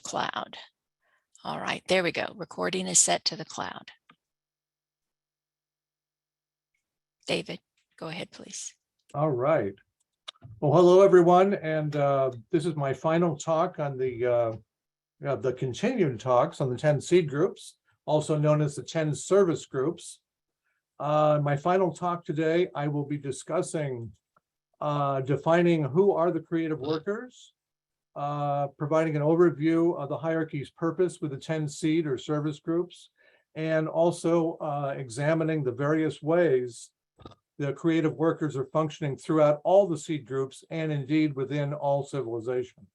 cloud. All right, there we go. Recording is set to the cloud. David, go ahead, please. All right. Well, hello, everyone. And this is my final talk on the continued talks on the 10 seed groups, also known as the 10 service groups. My final talk today, I will be discussing defining who are the creative workers, providing an overview of the hierarchy's purpose with the 10 seed or service groups, and also examining the various ways the creative workers are functioning throughout all the seed groups and indeed within all civilization.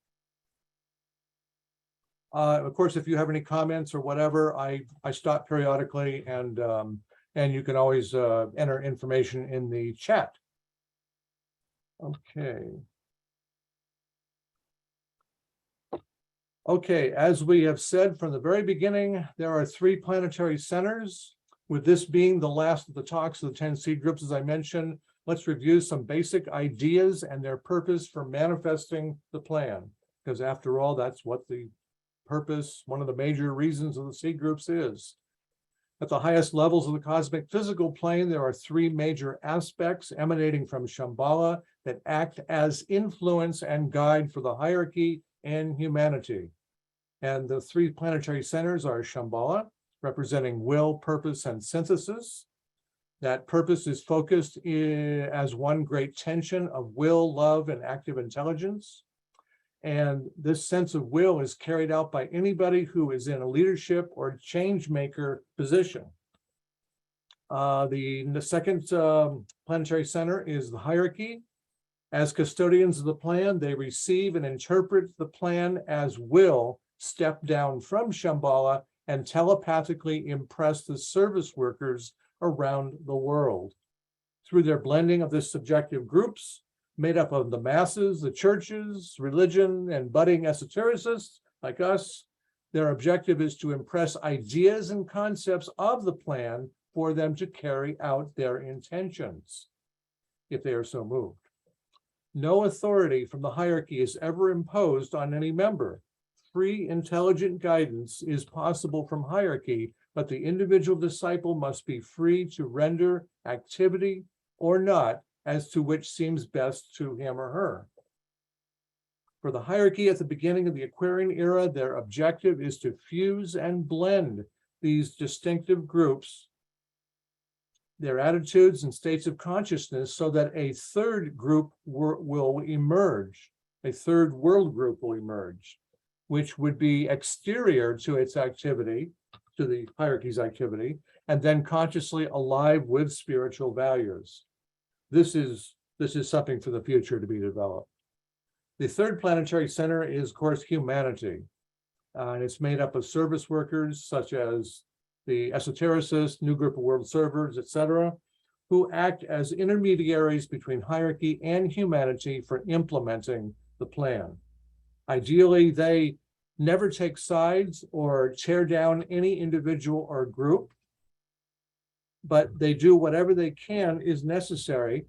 Of course, if you have any comments or whatever, I stop periodically, and you can always enter information in the chat. Okay, as we have said from the very beginning, there are 3 planetary centers. With this being the last of the talks of the 10 seed groups, as I mentioned, let's review some basic ideas and their purpose for manifesting the plan. Because after all, that's what the purpose, one of the major reasons of the seed groups is. At the highest levels of the cosmic physical plane, there are 3 major aspects emanating from Shambhala that act as influence and guide for the hierarchy and humanity. And the 3 planetary centers are Shambhala, representing will, purpose, and synthesis. That purpose is focused as one great tension of will, love, and active intelligence. And this sense of will is carried out by anybody who is in a leadership or change maker position. The second planetary center is the hierarchy. As custodians of the plan, they receive and interpret the plan as will step down from Shambhala and telepathically impress the service workers around the world. Through their blending of the subjective groups, made up of the masses, the churches, religion, and budding esotericists like us, their objective is to impress ideas and concepts of the plan for them to carry out their intentions, if they are so moved. No authority from the hierarchy is ever imposed on any member. Free, intelligent guidance is possible from hierarchy, but the individual disciple must be free to render activity or not as to which seems best to him or her. For the hierarchy at the beginning of the Aquarian era, their objective is to fuse and blend these distinctive groups, their attitudes and states of consciousness, so that a third group will emerge, a third world group will emerge, which would be exterior to its activity, to the hierarchy's activity, and then consciously alive with spiritual values. This is something for the future to be developed. The third planetary center is, of course, humanity. And it's made up of service workers such as the esotericists, new group of world servers, etc., who act as intermediaries between hierarchy and humanity for implementing the plan. Ideally, they never take sides or tear down any individual or group, but they do whatever they can is necessary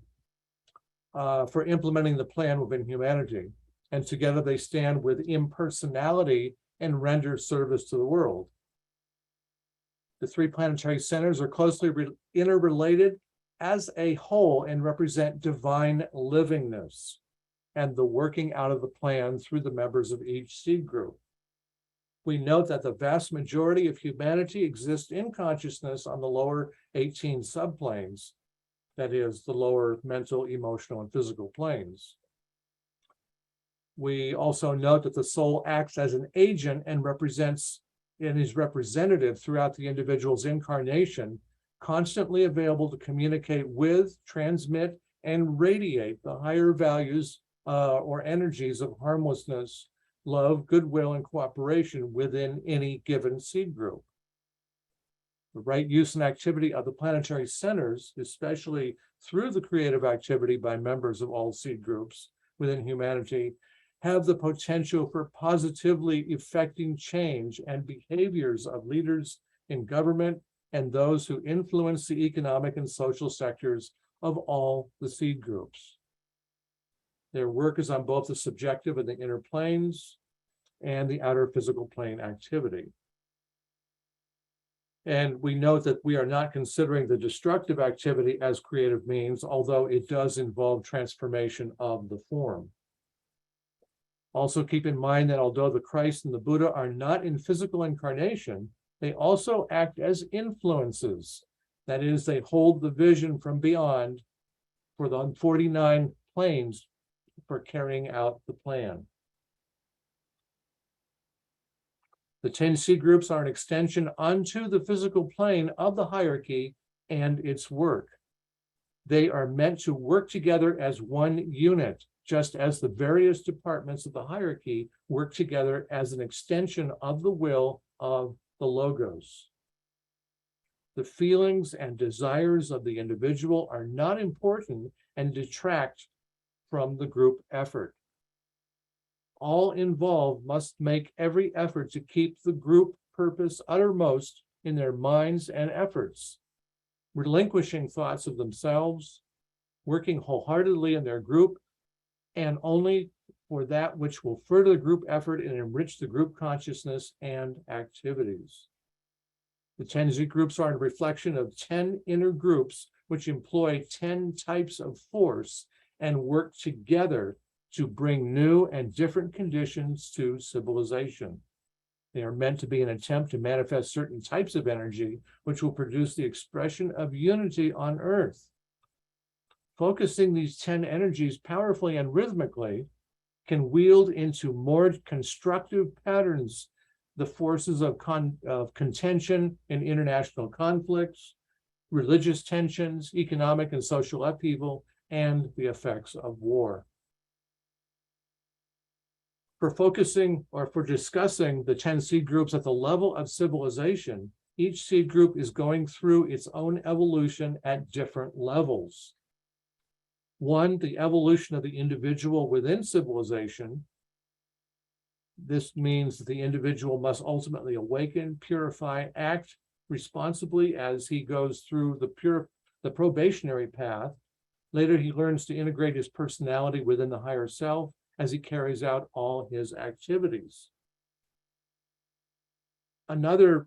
for implementing the plan within humanity. And together they stand with impersonality and render service to the world. The 3 planetary centers are closely interrelated as a whole and represent divine livingness and the working out of the plan through the members of each seed group. We note that the vast majority of humanity exists in consciousness on the lower 18 subplanes, that is, the lower mental, emotional, and physical planes. We also note that the soul acts as an agent and represents and is representative throughout the individual's incarnation, constantly available to communicate with, transmit, and radiate the higher values or energies of harmlessness, love, goodwill, and cooperation within any given seed group. The right use and activity of the planetary centers, especially through the creative activity by members of all seed groups within humanity, have the potential for positively effecting change and behaviors of leaders in government and those who influence the economic and social sectors of all the seed groups. Their work is on both the subjective and the inner planes. and the outer physical plane activity. And we note that we are not considering the destructive activity as creative means, although it does involve transformation of the form. Also keep in mind that although the Christ and the Buddha are not in physical incarnation, they also act as influences. That is, they hold the vision from beyond for the 49 planes for carrying out the plan. The 10 seed groups are an extension onto the physical plane of the hierarchy and its work. They are meant to work together as one unit, just as the various departments of the hierarchy work together as an extension of the will of the Logos. The feelings and desires of the individual are not important and detract from the group effort. All involved must make every effort to keep the group purpose uttermost in their minds and efforts, relinquishing thoughts of themselves, working wholeheartedly in their group, and only for that which will further the group effort and enrich the group consciousness and activities. The 10 Z groups are a reflection of 10 inner groups which employ 10 types of force and work together to bring new and different conditions to civilization. They are meant to be an attempt to manifest certain types of energy, which will produce the expression of unity on Earth. Focusing these 10 energies powerfully and rhythmically can wield into more constructive patterns the forces of contention in international conflicts, religious tensions, economic and social upheaval, and the effects of war. For focusing or for discussing the 10 seed groups at the level of civilization, each seed group is going through its own evolution at different levels. One, the evolution of the individual within civilization. This means that the individual must ultimately awaken, purify, act responsibly as he goes through the probationary path. Later, he learns to integrate his personality within the higher self as he carries out all his activities. Another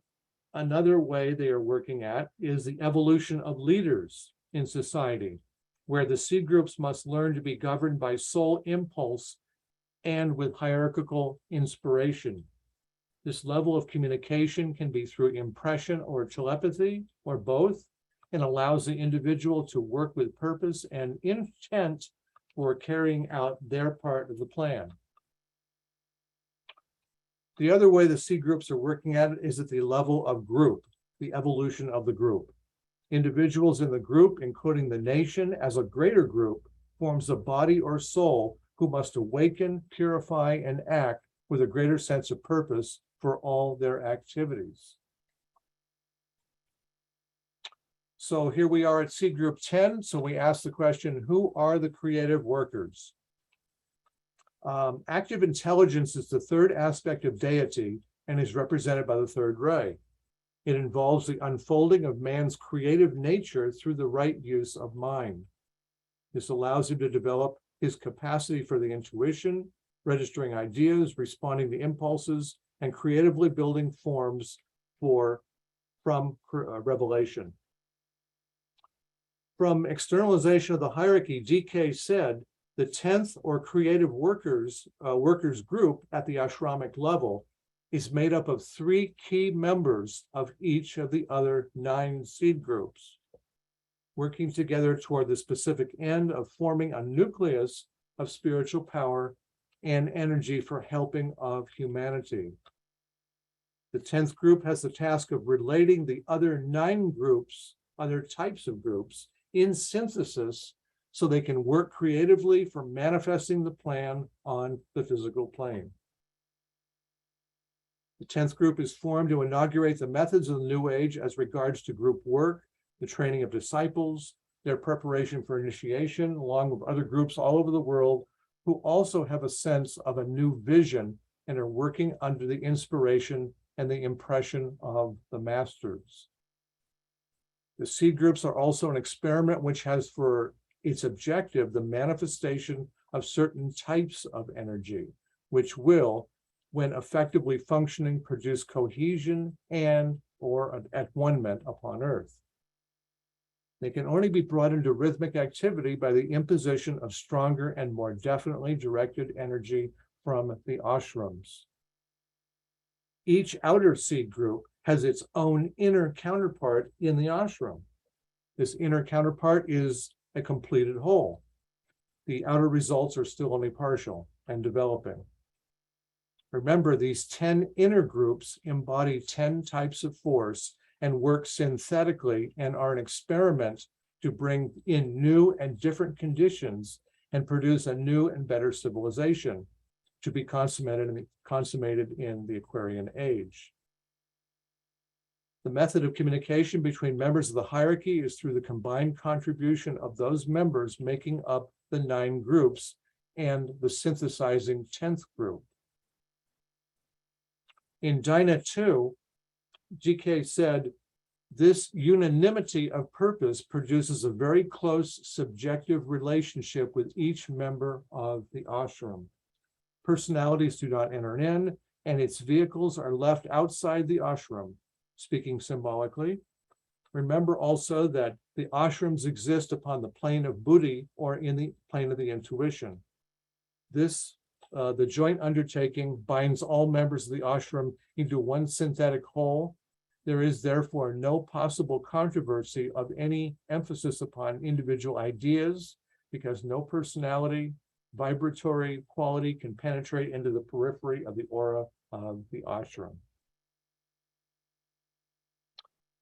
way they are working at is the evolution of leaders in society, where the seed groups must learn to be governed by soul impulse and with hierarchical inspiration. This level of communication can be through impression or telepathy or both, and allows the individual to work with purpose and intent for carrying out their part of the plan. The other way the seed groups are working at it is at the level of group, the evolution of the group. Individuals in the group, including the nation as a greater group, forms a body or soul who must awaken, purify, and act with a greater sense of purpose for all their activities. So here we are at seed group 10. So we ask the question, who are the creative workers? Active intelligence is the third aspect of deity and is represented by the third ray. It involves the unfolding of man's creative nature through the right use of mind. This allows him to develop his capacity for the intuition, registering ideas, responding to impulses, and creatively building forms from revelation. From externalization of the hierarchy, DK said, the 10th or creative workers group at the ashramic level is made up of 3 key members of each of the other 9 seed groups, working together toward the specific end of forming a nucleus of spiritual power and energy for helping of humanity. The 10th group has the task of relating the other 9 groups, other types of groups, in synthesis so they can work creatively for manifesting the plan on the physical plane. The 10th group is formed to inaugurate the methods of the New Age as regards to group work, the training of disciples, their preparation for initiation, along with other groups all over the world who also have a sense of a new vision and are working under the inspiration and the impression of the masters. The seed groups are also an experiment which has for its objective the manifestation of certain types of energy, which will, when effectively functioning, produce cohesion and or at-one-ment upon earth. They can only be brought into rhythmic activity by the imposition of stronger and more definitely directed energy from the ashrams. Each outer seed group has its own inner counterpart in the ashram. This inner counterpart is a completed whole. The outer results are still only partial and developing. Remember, these 10 inner groups embody 10 types of force and work synthetically and are an experiment to bring in new and different conditions and produce a new and better civilization to be consummated in the Aquarian age. The method of communication between members of the hierarchy is through the combined contribution of those members making up the 9 groups and the synthesizing 10th group. In Dhyana 2, GK said, this unanimity of purpose produces a very close subjective relationship with each member of the ashram. Personalities do not enter in, and its vehicles are left outside the ashram, speaking symbolically. Remember also that the ashrams exist upon the plane of buddhi or in the plane of the intuition. This the joint undertaking binds all members of the ashram into one synthetic whole. There is therefore no possible controversy of any emphasis upon individual ideas because no personality, vibratory quality can penetrate into the periphery of the aura of the ashram.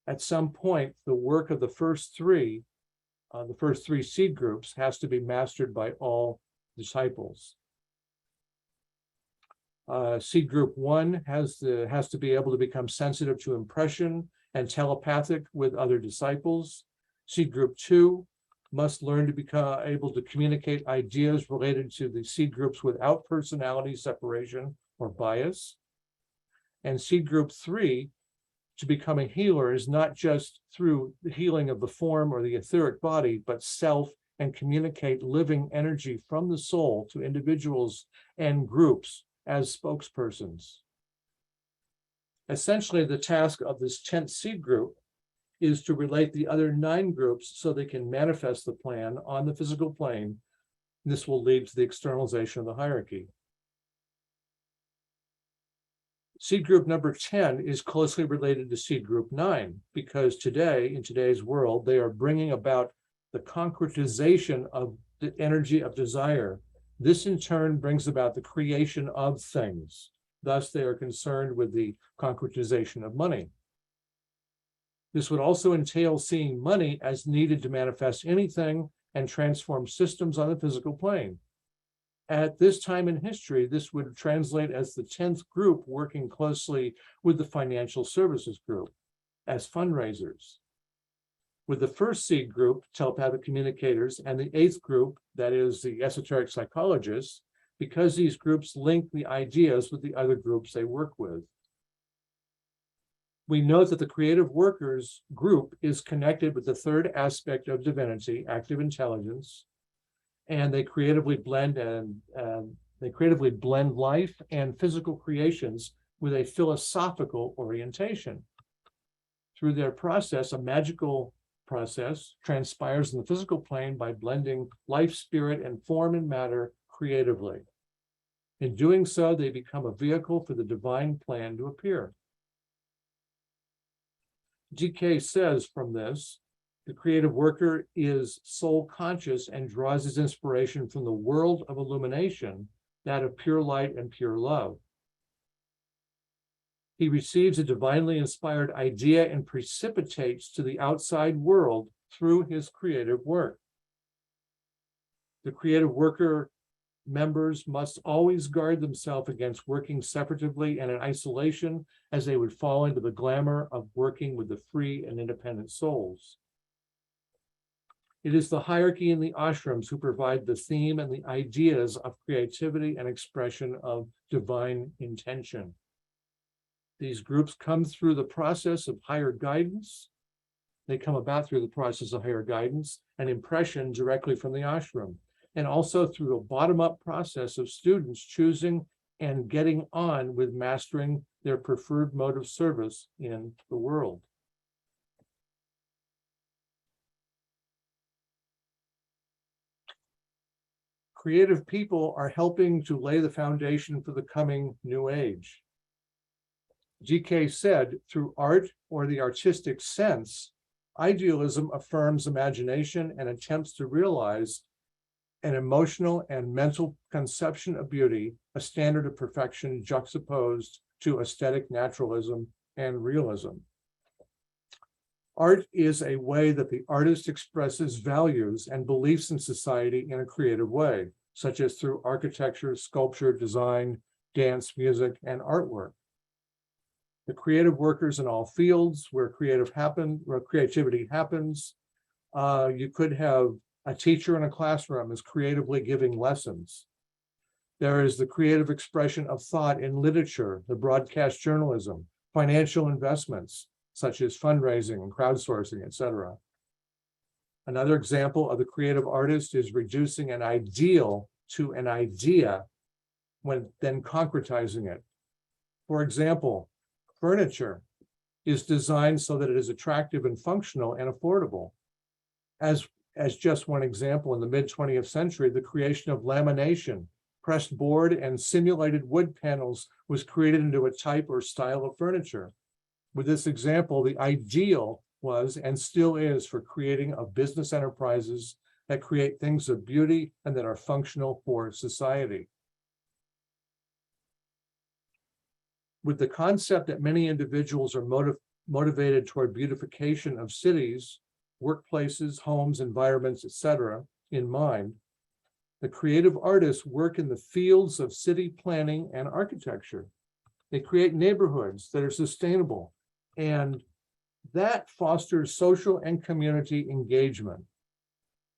At some point, the work of the first three seed groups has to be mastered by all disciples. Seed group 1 has to be able to become sensitive to impression and telepathic with other disciples. Seed group 2 must learn to become able to communicate ideas related to the seed groups without personality separation or bias. And seed group 3, to become a healer, is not just through the healing of the form or the etheric body, but self and communicate living energy from the soul to individuals and groups as spokespersons. Essentially, the task of this 10th seed group is to relate the other 9 groups so they can manifest the plan on the physical plane. This will lead to the externalization of the hierarchy. Seed group number 10 is closely related to seed group 9 because today, in today's world, they are bringing about the concretization of the energy of desire. This in turn brings about the creation of things. Thus, they are concerned with the concretization of money. This would also entail seeing money as needed to manifest anything and transform systems on the physical plane. At this time in history, this would translate as the 10th group working closely with the financial services group as fundraisers. With the first seed group, telepathic communicators, and the 8th group, that is the esoteric psychologists, because these groups link the ideas with the other groups they work with. We note that the creative workers group is connected with the third aspect of divinity, active intelligence, and they creatively blend life and physical creations with a philosophical orientation. Through their process, a magical process transpires in the physical plane by blending life, spirit, and form and matter creatively. In doing so, they become a vehicle for the divine plan to appear. GK says from this, the creative worker is soul conscious and draws his inspiration from the world of illumination, that of pure light and pure love. He receives a divinely inspired idea and precipitates to the outside world through his creative work. The creative worker members must always guard themselves against working separatively and in isolation, as they would fall into the glamour of working with the free and independent souls. It is the hierarchy in the ashrams who provide the theme and the ideas of creativity and expression of divine intention. These groups come through the process of higher guidance. They come about through the process of higher guidance and impression directly from the ashram, and also through a bottom-up process of students choosing and getting on with mastering their preferred mode of service in the world. Creative people are helping to lay the foundation for the coming new age. GK said, through art or the artistic sense, idealism affirms imagination and attempts to realize an emotional and mental conception of beauty, a standard of perfection juxtaposed to aesthetic naturalism and realism. Art is a way that the artist expresses values and beliefs in society in a creative way, such as through architecture, sculpture, design, dance, music, and artwork. The creative workers in all fields where creativity happens. You could have a teacher in a classroom is creatively giving lessons. There is the creative expression of thought in literature, the broadcast journalism, financial investments, such as fundraising and crowdsourcing, etc. Another example of the creative artist is reducing an ideal to an idea when then concretizing it. For example, furniture is designed so that it is attractive and functional and affordable. As just one example, in the mid-20th century, the creation of lamination, pressed board, and simulated wood panels was created into a type or style of furniture. With this example, the ideal was and still is for creating of business enterprises that create things of beauty and that are functional for society. With the concept that many individuals are motivated toward beautification of cities, workplaces, homes, environments, etc., in mind, the creative artists work in the fields of city planning and architecture. They create neighborhoods that are sustainable, and that fosters social and community engagement.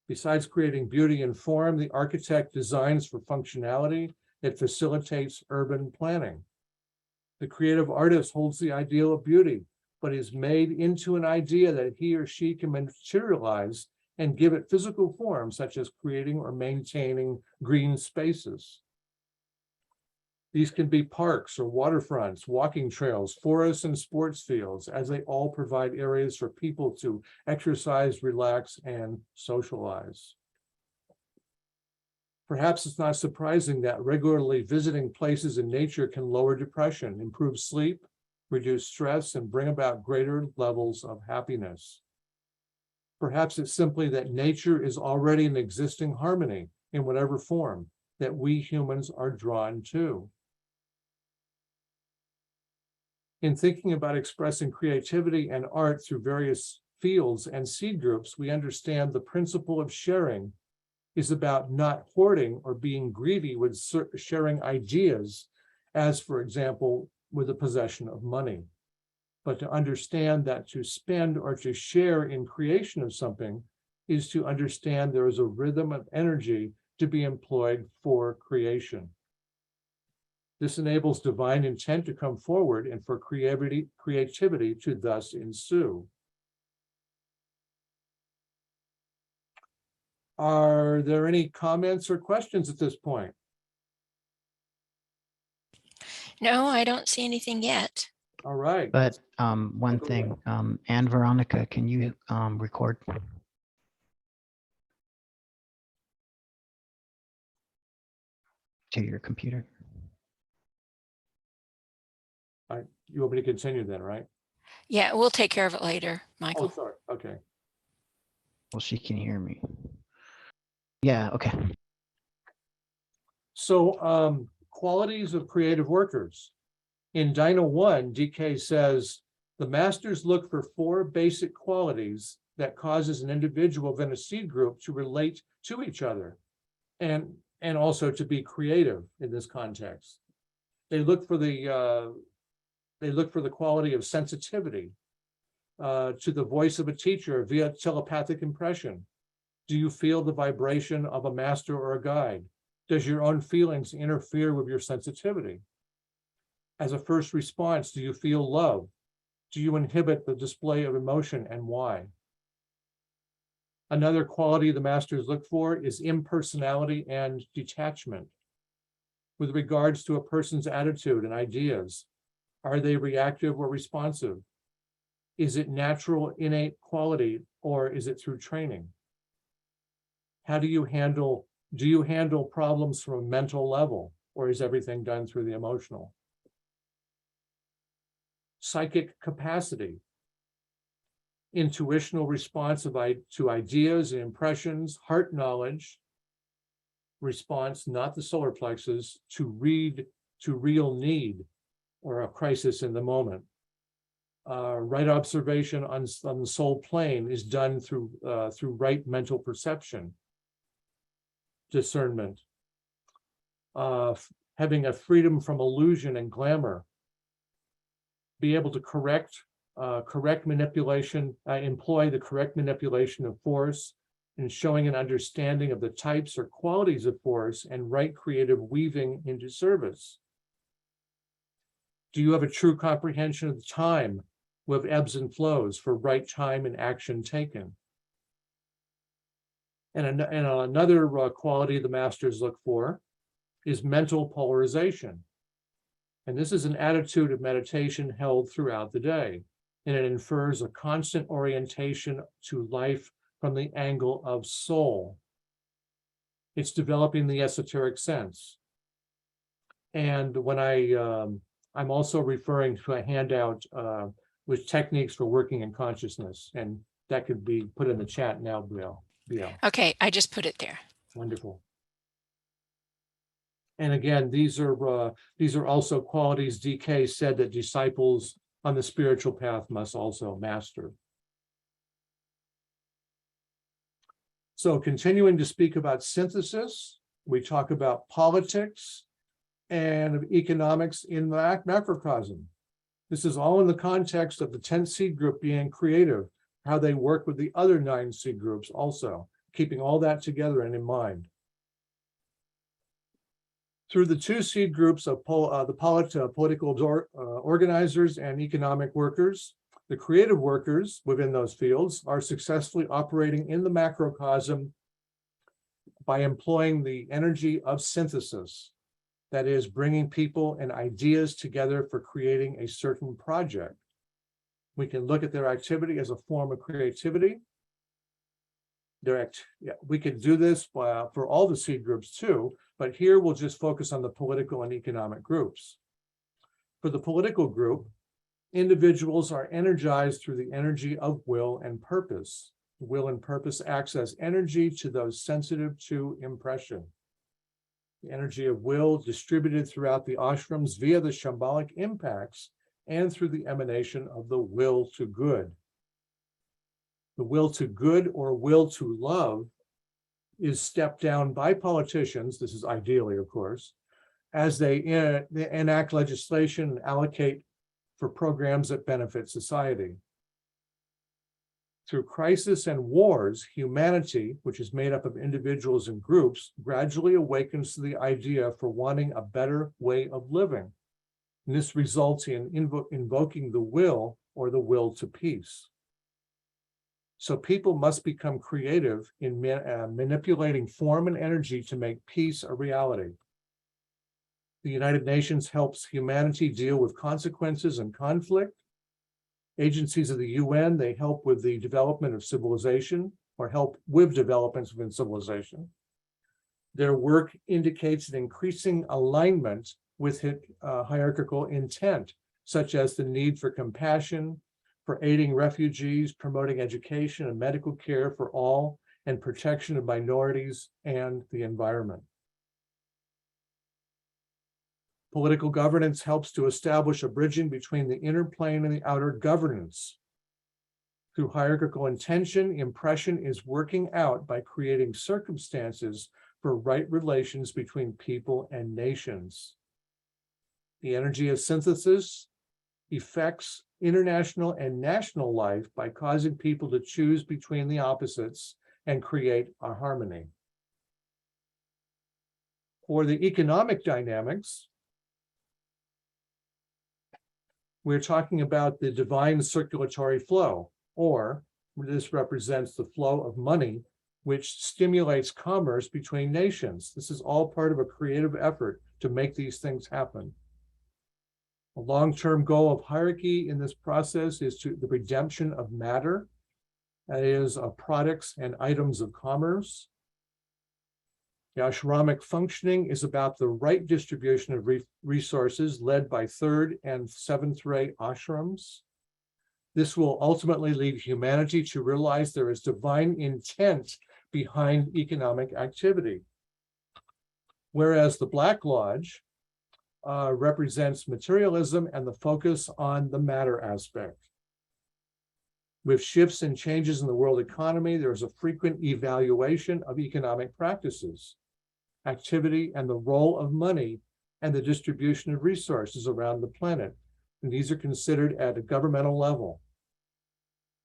Besides creating beauty and form, the architect designs for functionality that facilitates urban planning. The creative artist holds the ideal of beauty, but is made into an idea that he or she can materialize and give it physical form, such as creating or maintaining green spaces. These can be parks or waterfronts, walking trails, forests, and sports fields, as they all provide areas for people to exercise, relax, and socialize. Perhaps it's not surprising that regularly visiting places in nature can lower depression, improve sleep, reduce stress, and bring about greater levels of happiness. Perhaps it's simply that nature is already an existing harmony in whatever form that we humans are drawn to. In thinking about expressing creativity and art through various fields and seed groups, we understand the principle of sharing is about not hoarding or being greedy with sharing ideas, as, for example, with the possession of money, but to understand that to spend or to share in creation of something is to understand there is a rhythm of energy to be employed for creation. This enables divine intent to come forward and for creativity to thus ensue. Are there any comments or questions at this point? No, I don't see anything yet. All right. But one thing, and Veronica, can you record? To your computer. You want me to continue then, right? Yeah, we'll take care of it later, Oh, Michael. sorry. Okay. Well, she can hear me. Yeah, okay. So qualities of creative workers. In Dyna 1, DK says, the masters look for 4 basic qualities that causes an individual within a seed group to relate to each other and also to be creative in this context. They look for the quality of sensitivity to the voice of a teacher via telepathic impression. Do you feel the vibration of a master or a guide? Does your own feelings interfere with your sensitivity? As a first response, do you feel love? Do you inhibit the display of emotion, and why? Another quality the masters look for is impersonality and detachment. with regards to a person's attitude and ideas? Are they reactive or responsive? Is it natural, innate quality, or is it through training? How do you handle problems from a mental level, or is everything done through the emotional? Psychic capacity, intuitional response to ideas and impressions, heart knowledge, response, not the solar plexus, to real need or a crisis in the moment. Right observation on the soul plane is done through right mental perception, discernment, having a freedom from illusion and glamour, be able to correct manipulation, employ the correct manipulation of force, and showing an understanding of the types or qualities of force and right creative weaving into service. Do you have a true comprehension of the time with ebbs and flows for right time and action taken? And another quality the masters look for is mental polarization. And this is an attitude of meditation held throughout the day. And it infers a constant orientation to life from the angle of soul. It's developing the esoteric sense. And when I'm also referring to a handout with techniques for working in consciousness, and that could be put in the chat now, Bill. Okay, I just put it there. Wonderful. And again, these are also qualities DK said that disciples on the spiritual path must also master. So continuing to speak about synthesis, we talk about politics and economics in the macrocosm. This is all in the context of the 10th seed group being creative, how they work with the other 9 seed groups also, keeping all that together and in mind. Through the 2 seed groups of the political organizers and economic workers, the creative workers within those fields are successfully operating in the macrocosm by employing the energy of synthesis, that is, bringing people and ideas together for creating a certain project. We can look at their activity as a form of creativity. We could do this for all the seed groups too, but here we'll just focus on the political and economic groups. For the political group, individuals are energized through the energy of will and purpose. Will and purpose acts as energy to those sensitive to impression. The energy of will distributed throughout the ashrams via the Shambhalic impacts and through the emanation of the will to good. The will to good or will to love is stepped down by politicians, this is ideally, of course, as they enact legislation and allocate for programs that benefit society. Through crisis and wars, humanity, which is made up of individuals and groups, gradually awakens to the idea for wanting a better way of living. And this results in invoking the will or the will to peace. So people must become creative in manipulating form and energy to make peace a reality. The United Nations helps humanity deal with consequences and conflict. Agencies of the UN, they help with the development of civilization or help with developments within civilization. Their work indicates an increasing alignment with hierarchical intent, such as the need for compassion, for aiding refugees, promoting education and medical care for all, and protection of minorities and the environment. Political governance helps to establish a bridging between the inner plane and the outer governance. Through hierarchical intention, impression is working out by creating circumstances for right relations between people and nations. The energy of synthesis affects international and national life by causing people to choose between the opposites and create a harmony. For the economic dynamics, we're talking about the divine circulatory flow, or this represents the flow of money, which stimulates commerce between nations. This is all part of a creative effort to make these things happen. A long-term goal of hierarchy in this process is the redemption of matter, that is, of products and items of commerce. The ashramic functioning is about the right distribution of resources led by third and seventh ray ashrams. This will ultimately lead humanity to realize there is divine intent behind economic activity. Whereas the Black Lodge represents materialism and the focus on the matter aspect. With shifts and changes in the world economy, there is a frequent evaluation of economic practices, activity, and the role of money and the distribution of resources around the planet. And these are considered at a governmental level.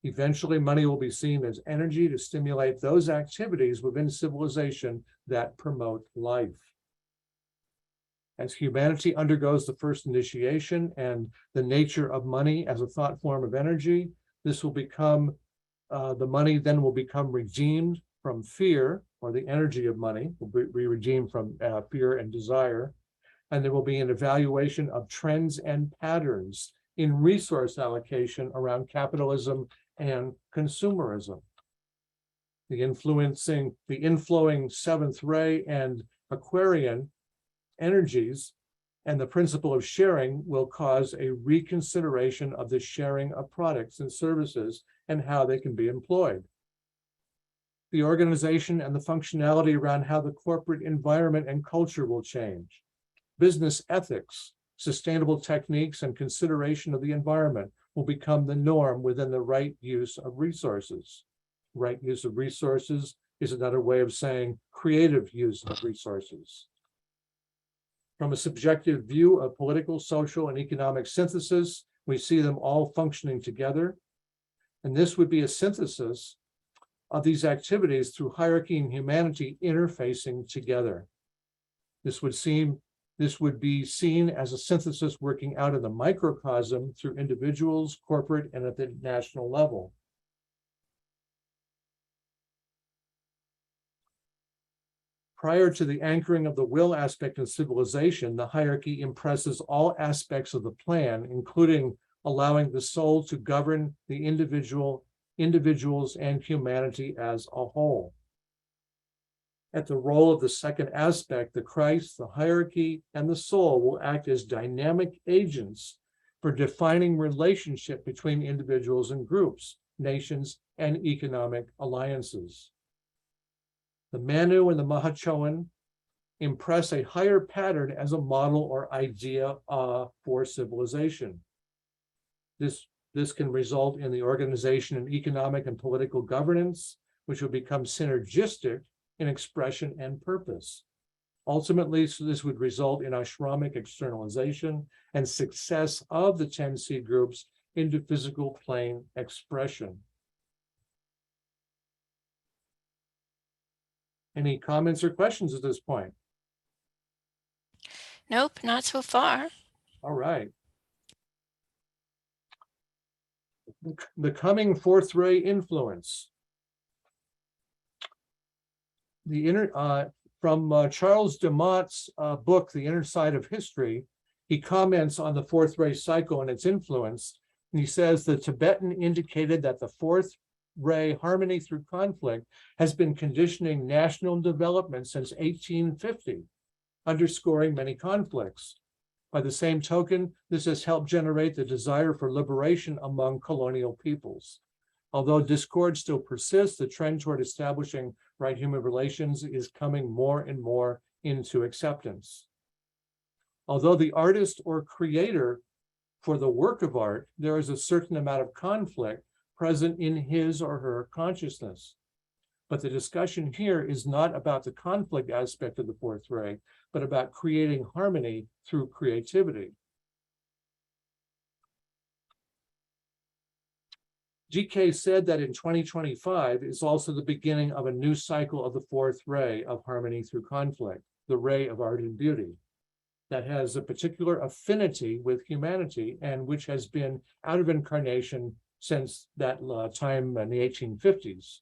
Eventually, money will be seen as energy to stimulate those activities within civilization that promote life. As humanity undergoes the first initiation and the nature of money as a thought form of energy, this will become, the money then will become redeemed from fear, or the energy of money will be redeemed from fear and desire. And there will be an evaluation of trends and patterns in resource allocation around capitalism and consumerism. The inflowing seventh ray and Aquarian energies and the principle of sharing will cause a reconsideration of the sharing of products and services and how they can be employed. The organization and the functionality around how the corporate environment and culture will change. Business ethics, sustainable techniques, and consideration of the environment will become the norm within the right use of resources. Right use of resources is another way of saying creative use of resources. From a subjective view of political, social, and economic synthesis, we see them all functioning together. And this would be a synthesis of these activities through hierarchy and humanity interfacing together. This would be seen as a synthesis working out in the microcosm through individuals, corporate, and at the national level. Prior to the anchoring of the will aspect in civilization, the hierarchy impresses all aspects of the plan, including allowing the soul to govern the individuals and humanity as a whole. At the role of the second aspect, the Christ, the hierarchy, and the soul will act as dynamic agents for defining relationship between individuals and groups, nations, and economic alliances. The Manu and the Mahachohan impress a higher pattern as a model or idea for civilization. This can result in the organization and economic and political governance, which will become synergistic in expression and purpose. Ultimately, so this would result in ashramic externalization and success of the 10 seed groups into physical plane expression. Any comments or questions at this point? Nope, not so far. All right. The coming fourth ray influence. From Charles de Mott's book, The Inner Side of History, he comments on the fourth ray cycle and its influence. And he says the Tibetan indicated that the fourth ray harmony through conflict has been conditioning national development since 1850, underscoring many conflicts. By the same token, this has helped generate the desire for liberation among colonial peoples. Although discord still persists, the trend toward establishing right human relations is coming more and more into acceptance. Although the artist or creator for the work of art, there is a certain amount of conflict present in his or her consciousness. But the discussion here is not about the conflict aspect of the fourth ray, but about creating harmony through creativity. GK said that in 2025 is also the beginning of a new cycle of the fourth ray of harmony through conflict, the ray of art and beauty, that has a particular affinity with humanity and which has been out of incarnation since that time in the 1850s.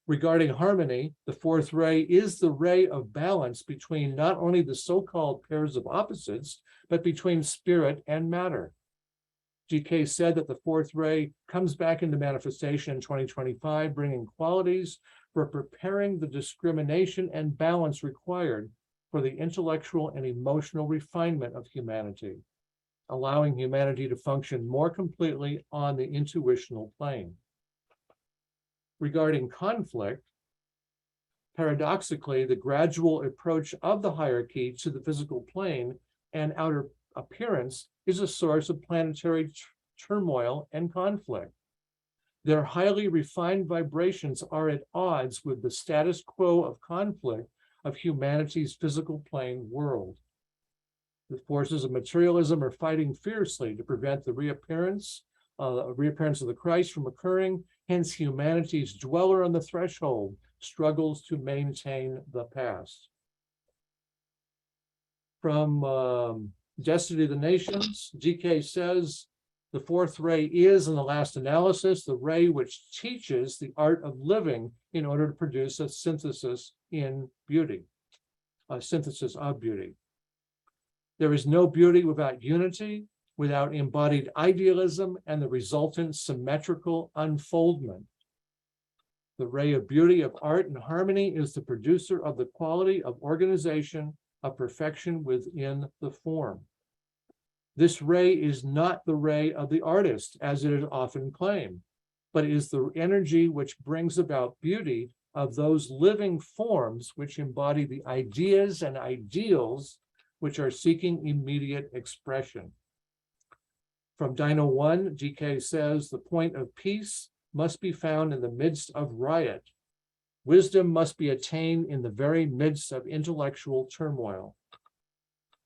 Regarding harmony, the fourth ray is the ray of balance between not only the so-called pairs of opposites, but between spirit and matter. GK said that the fourth ray comes back into manifestation in 2025, bringing qualities for preparing the discrimination and balance required for the intellectual and emotional refinement of humanity, allowing humanity to function more completely on the intuitional plane. Regarding conflict, paradoxically, the gradual approach of the hierarchy to the physical plane and outer appearance is a source of planetary turmoil and conflict. Their highly refined vibrations are at odds with the status quo of conflict of humanity's physical plane world. The forces of materialism are fighting fiercely to prevent the reappearance of the Christ from occurring. Hence, humanity's dweller on the threshold struggles to maintain the past. From Destiny of the Nations, GK says, the fourth ray is, in the last analysis, the ray which teaches the art of living in order to produce a synthesis in beauty, a synthesis of beauty. There is no beauty without unity, without embodied idealism and the resultant symmetrical unfoldment. The ray of beauty, of art and harmony is the producer of the quality of organization, of perfection within the form. This ray is not the ray of the artist, as it is often claimed, but is the energy which brings about beauty of those living forms which embody the ideas and ideals which are seeking immediate expression. From Dino 1, GK says, the point of peace must be found in the midst of riot. Wisdom must be attained in the very midst of intellectual turmoil.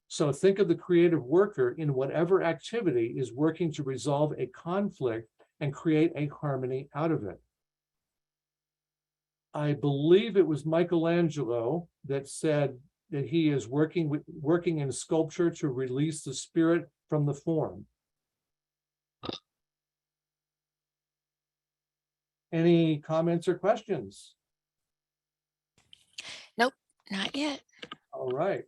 So think of the creative worker in whatever activity is working to resolve a conflict and create a harmony out of it. I believe it was Michelangelo that said that he is working in sculpture to release the spirit from the form. Any comments or questions? Nope, not yet. All right.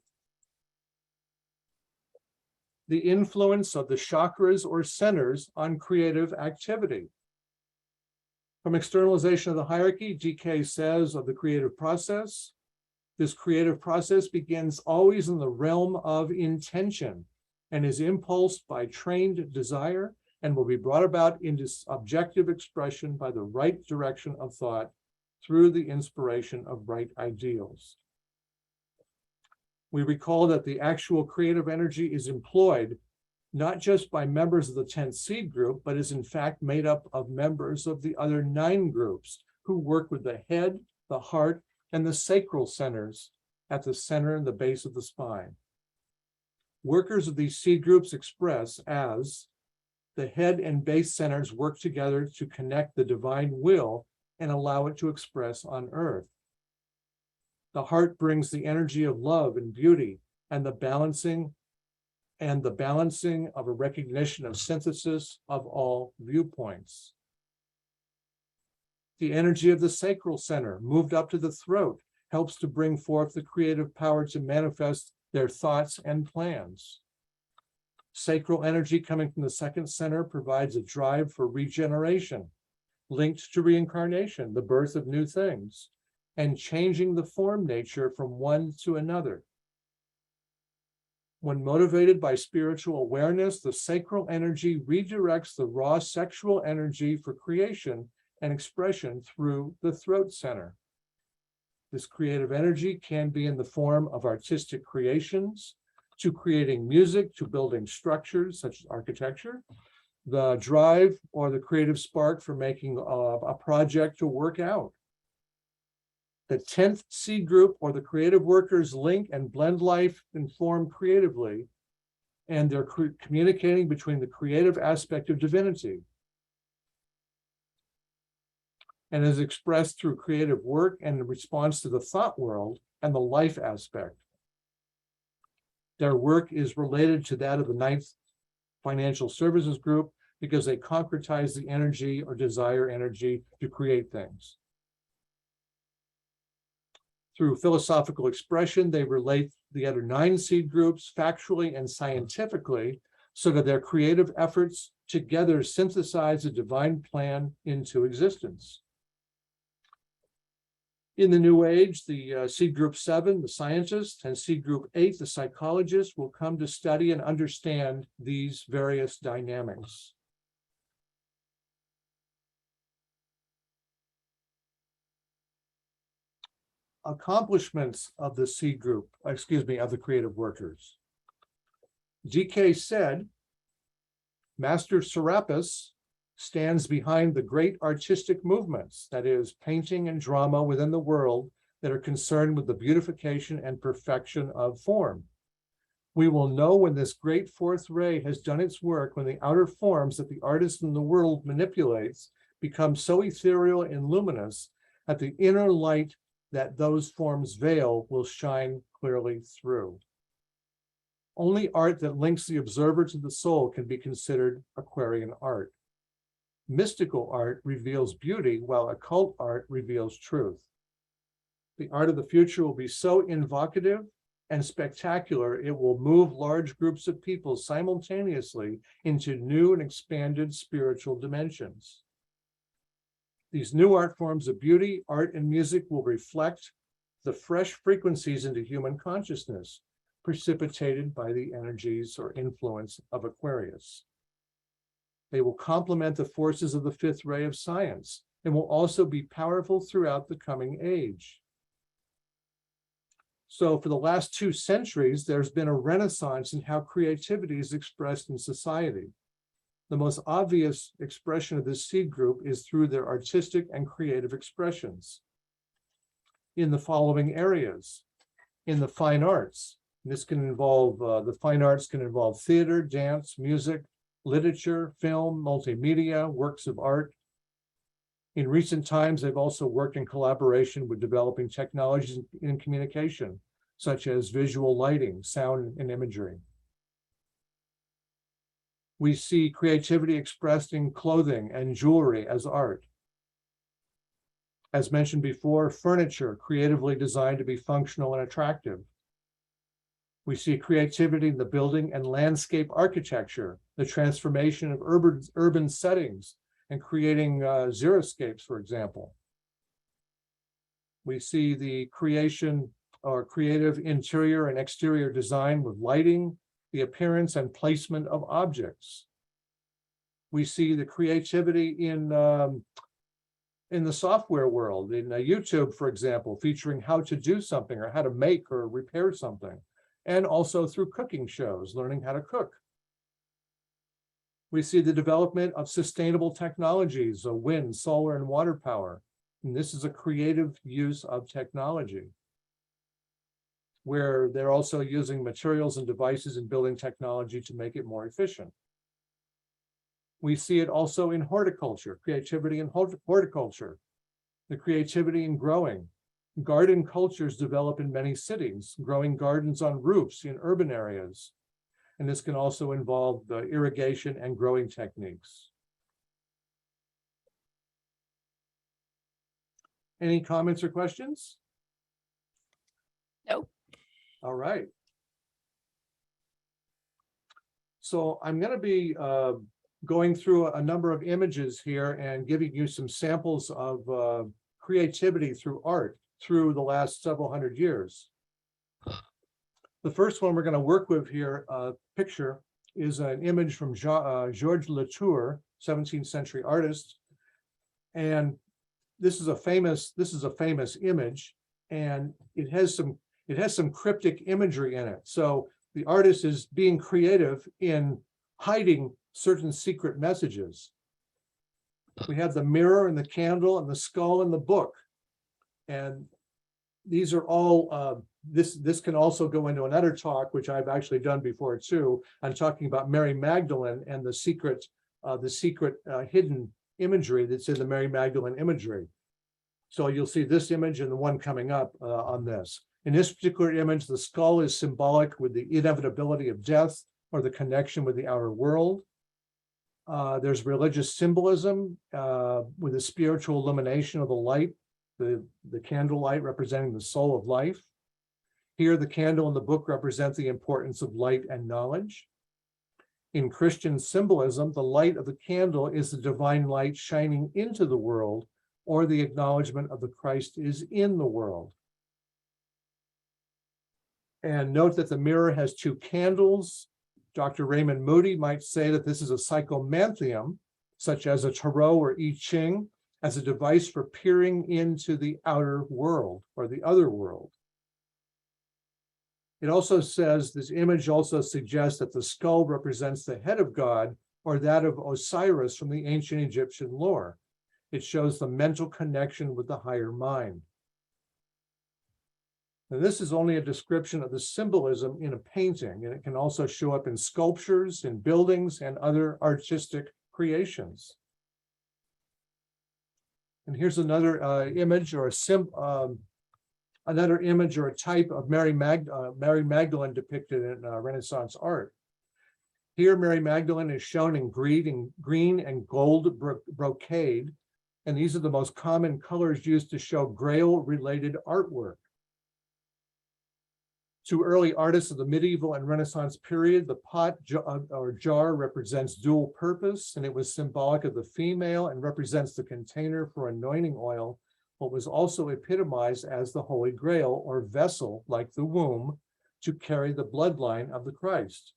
The influence of the chakras or centers on creative activity. From Externalization of the Hierarchy, GK says of the creative process, this creative process begins always in the realm of intention and is impulsed by trained desire and will be brought about into objective expression by the right direction of thought through the inspiration of right ideals. We recall that the actual creative energy is employed not just by members of the 10th seed group, but is in fact made up of members of the other 9 groups who work with the head, the heart, and the sacral centers at the center and the base of the spine. Workers of these seed groups express as the head and base centers work together to connect the divine will and allow it to express on earth. The heart brings the energy of love and beauty and the balancing of a recognition of synthesis of all viewpoints. The energy of the sacral center, moved up to the throat, helps to bring forth the creative power to manifest their thoughts and plans. Sacral energy coming from the second center provides a drive for regeneration, linked to reincarnation, the birth of new things, and changing the form nature from one to another. When motivated by spiritual awareness, the sacral energy redirects the raw sexual energy for creation and expression through the throat center. This creative energy can be in the form of artistic creations, to creating music, to building structures such as architecture, the drive or the creative spark for making a project to work out. The 10th seed group or the creative workers link and blend life and form creatively, and they're communicating between the creative aspect of divinity and is expressed through creative work and in response to the thought world and the life aspect. Their work is related to that of the 9th financial services group because they concretize the energy or desire energy to create things. Through philosophical expression, they relate the other 9 seed groups factually and scientifically so that their creative efforts together synthesize a divine plan into existence. In the New Age, the seed group 7, the scientists, and seed group 8, the psychologists, will come to study and understand these various dynamics. Accomplishments of the seed group, of the creative workers. DK said, Master Serapis stands behind the great artistic movements, that is, painting and drama within the world, that are concerned with the beautification and perfection of form. We will know when this great fourth ray has done its work, when the outer forms that the artist in the world manipulates become so ethereal and luminous that the inner light that those forms veil will shine clearly through. Only art that links the observer to the soul can be considered Aquarian art. Mystical art reveals beauty, while occult art reveals truth. The art of the future will be so invocative and spectacular, it will move large groups of people simultaneously into new and expanded spiritual dimensions. These new art forms of beauty, art, and music will reflect the fresh frequencies into human consciousness, precipitated by the energies or influence of Aquarius. They will complement the forces of the fifth ray of science and will also be powerful throughout the coming age. So for the last 2 centuries, there's been a renaissance in how creativity is expressed in society. The most obvious expression of this seed group is through their artistic and creative expressions in the following areas. In the fine arts, this can involve, the fine arts can involve theater, dance, music, literature, film, multimedia, works of art. In recent times, they've also worked in collaboration with developing technologies in communication, such as visual lighting, sound, and imagery. We see creativity expressed in clothing and jewelry as art. As mentioned before, furniture creatively designed to be functional and attractive. We see creativity in the building and landscape architecture, the transformation of urban settings, and creating xeriscapes, for example. We see the creation or creative interior and exterior design with lighting, the appearance and placement of objects. We see the creativity in the software world, in YouTube, for example, featuring how to do something or how to make or repair something, and also through cooking shows, learning how to cook. We see the development of sustainable technologies, wind, solar, and water power. And this is a creative use of technology, where they're also using materials and devices and building technology to make it more efficient. We see it also in horticulture, creativity in horticulture, the creativity in growing. Garden cultures develop in many cities, growing gardens on roofs in urban areas. And this can also involve the irrigation and growing techniques. Any comments or questions? No. All right. So I'm going to be going through a number of images here and giving you some samples of creativity through art through the last several hundred years. The first one we're going to work with here, picture, is an image from Georges Latour, 17th century artist. And this is a famous image, and it has some cryptic imagery in it. So the artist is being creative in hiding certain secret messages. We have the mirror and the candle and the skull and the book. And these are all, this can also go into another talk, which I've actually done before too. I'm talking about Mary Magdalene and the secret hidden imagery that's in the Mary Magdalene imagery. So you'll see this image and the one coming up on this. In this particular image, the skull is symbolic with the inevitability of death or the connection with the outer world. There's religious symbolism with the spiritual illumination of the light the candlelight representing the soul of life. Here, the candle and the book represent the importance of light and knowledge. In Christian symbolism, the light of the candle is the divine light shining into the world, or the acknowledgement of the Christ is in the world. And note that the mirror has two candles. Dr. Raymond Moody might say that this is a psychomanthium, such as a tarot or I Ching, as a device for peering into the outer world or the other world. It also says, this image also suggests that the skull represents the head of God, or that of Osiris from the ancient Egyptian lore. It shows the mental connection with the higher mind. Now, this is only a description of the symbolism in a painting, and it can also show up in sculptures, in buildings, and other artistic creations. And here's another image or another image or a type of Mary Magdalene depicted in Renaissance art. Here, Mary Magdalene is shown in green and gold brocade, and these are the most common colors used to show Grail-related artwork. To early artists of the medieval and Renaissance period, the pot or jar represents dual purpose, and it was symbolic of the female and represents the container for anointing oil, but was also epitomized as the Holy Grail or vessel, like the womb, to carry the bloodline of the Christ.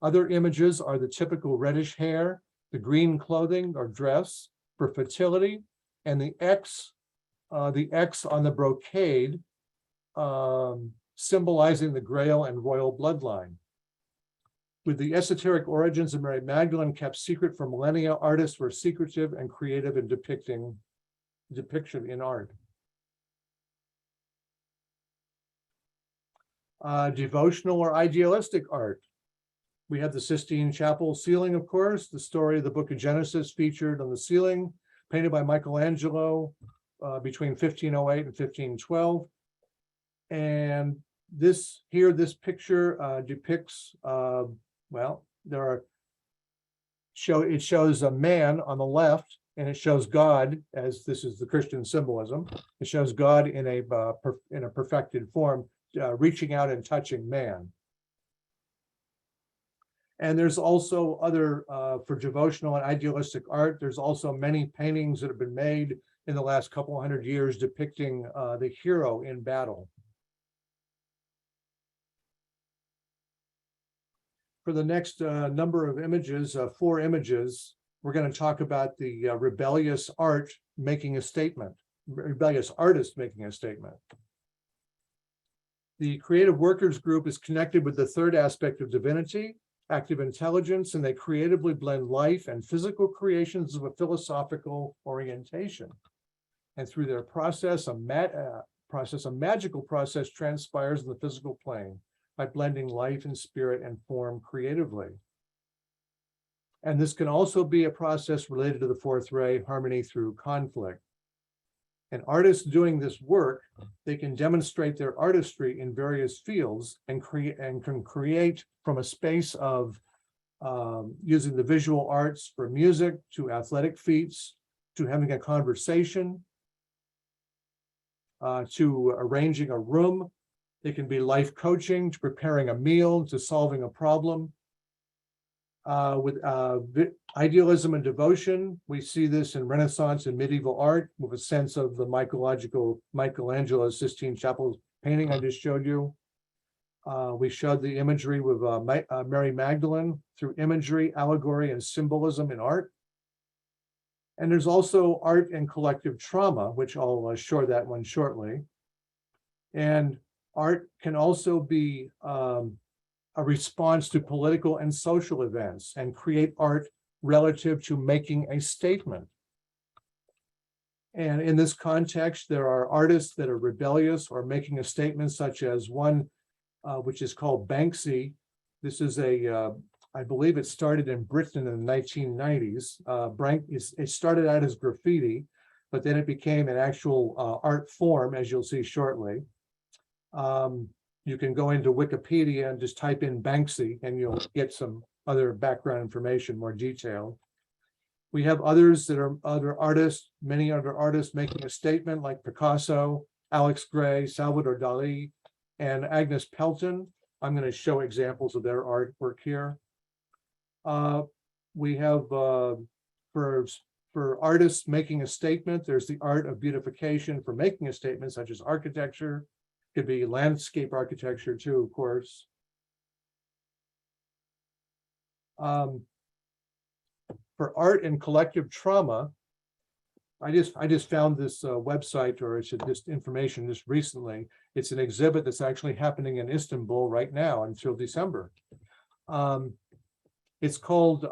Other images are the typical reddish hair, the green clothing or dress for fertility, and the X on the brocade, symbolizing the Grail and royal bloodline. With the esoteric origins of Mary Magdalene kept secret for millennia, artists were secretive and creative in depiction in art. Devotional or idealistic art. We have the Sistine Chapel ceiling, of course, the story of the book of Genesis featured on the ceiling, painted by Michelangelo between 1508 and 1512. And this picture depicts, it shows a man on the left, and it shows God, as this is the Christian symbolism. It shows God in a perfected form, reaching out and touching man. And there's also other, for devotional and idealistic art, there's also many paintings that have been made in the last couple 100 years depicting the hero in battle. For the next number of images, 4 images, we're going to talk about the rebellious artist making a statement. The Creative Workers Group is connected with the third aspect of divinity, active intelligence, and they creatively blend life and physical creations of a philosophical orientation. And through their process, a magical process transpires in the physical plane by blending life and spirit and form creatively. And this can also be a process related to the fourth ray, harmony through conflict. And artists doing this work, they can demonstrate their artistry in various fields and can create from a space of using the visual arts for music, to athletic feats, to having a conversation, to arranging a room. It can be life coaching, to preparing a meal, to solving a problem. With idealism and devotion, we see this in Renaissance and medieval art with a sense of the Michelangelo Sistine Chapel painting I just showed you. We showed the imagery with Mary Magdalene through imagery, allegory, and symbolism in art. And there's also art and collective trauma, which I'll show that one shortly. And art can also be a response to political and social events, and create art relative to making a statement. And in this context, there are artists that are rebellious or making a statement, such as one which is called Banksy. This is I believe it started in Britain in the 1990s. It started out as graffiti, but then it became an actual art form, as you'll see shortly. You can go into Wikipedia and just type in Banksy, and you'll get some other background information, more detailed. We have others that are other artists, many other artists making a statement like Picasso, Alex Gray, Salvador Dali, and Agnes Pelton. I'm going to show examples of their artwork here. We have for artists making a statement, there's the art of beautification for making a statement, such as architecture. Could be landscape architecture too, of course. For art and collective trauma, I just found this website, or it's just information just recently. It's an exhibit that's actually happening in Istanbul right now until December. It's called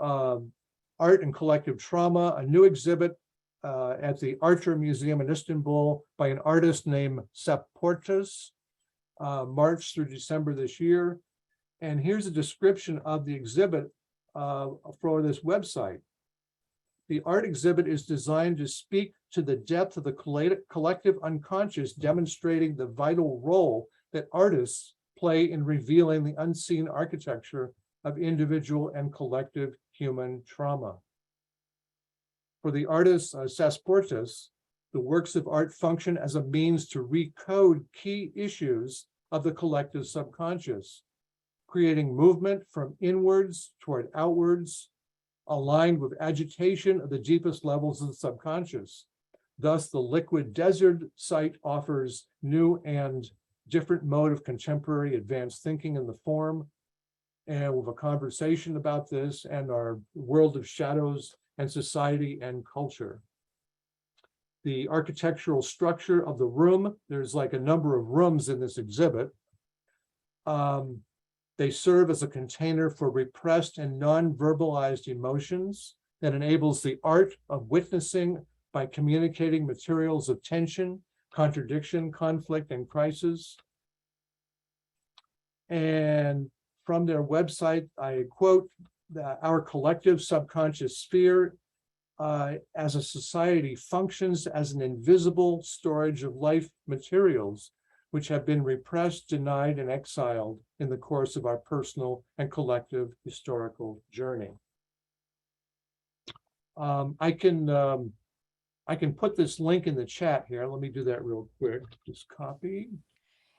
Art and Collective Trauma, a new exhibit at the Archer Museum in Istanbul by an artist named Sepp Portas, March through December this year. And here's a description of the exhibit for this website. The art exhibit is designed to speak to the depth of the collective unconscious, demonstrating the vital role that artists play in revealing the unseen architecture of individual and collective human trauma. For the artist Sepp Portas, the works of art function as a means to recode key issues of the collective subconscious, creating movement from inwards toward outwards, aligned with agitation of the deepest levels of the subconscious. Thus, the liquid desert site offers new and different mode of contemporary advanced thinking in the form. And we'll have a conversation about this and our world of shadows and society and culture. The architectural structure of the room, there's like a number of rooms in this exhibit. They serve as a container for repressed and non-verbalized emotions that enables the art of witnessing by communicating materials of tension, contradiction, conflict, and crisis. And from their website, I quote, our collective subconscious sphere as a society functions as an invisible storage of life materials which have been repressed, denied, and exiled in the course of our personal and collective historical journey. I can put this link in the chat here. Let me do that real quick. Just copy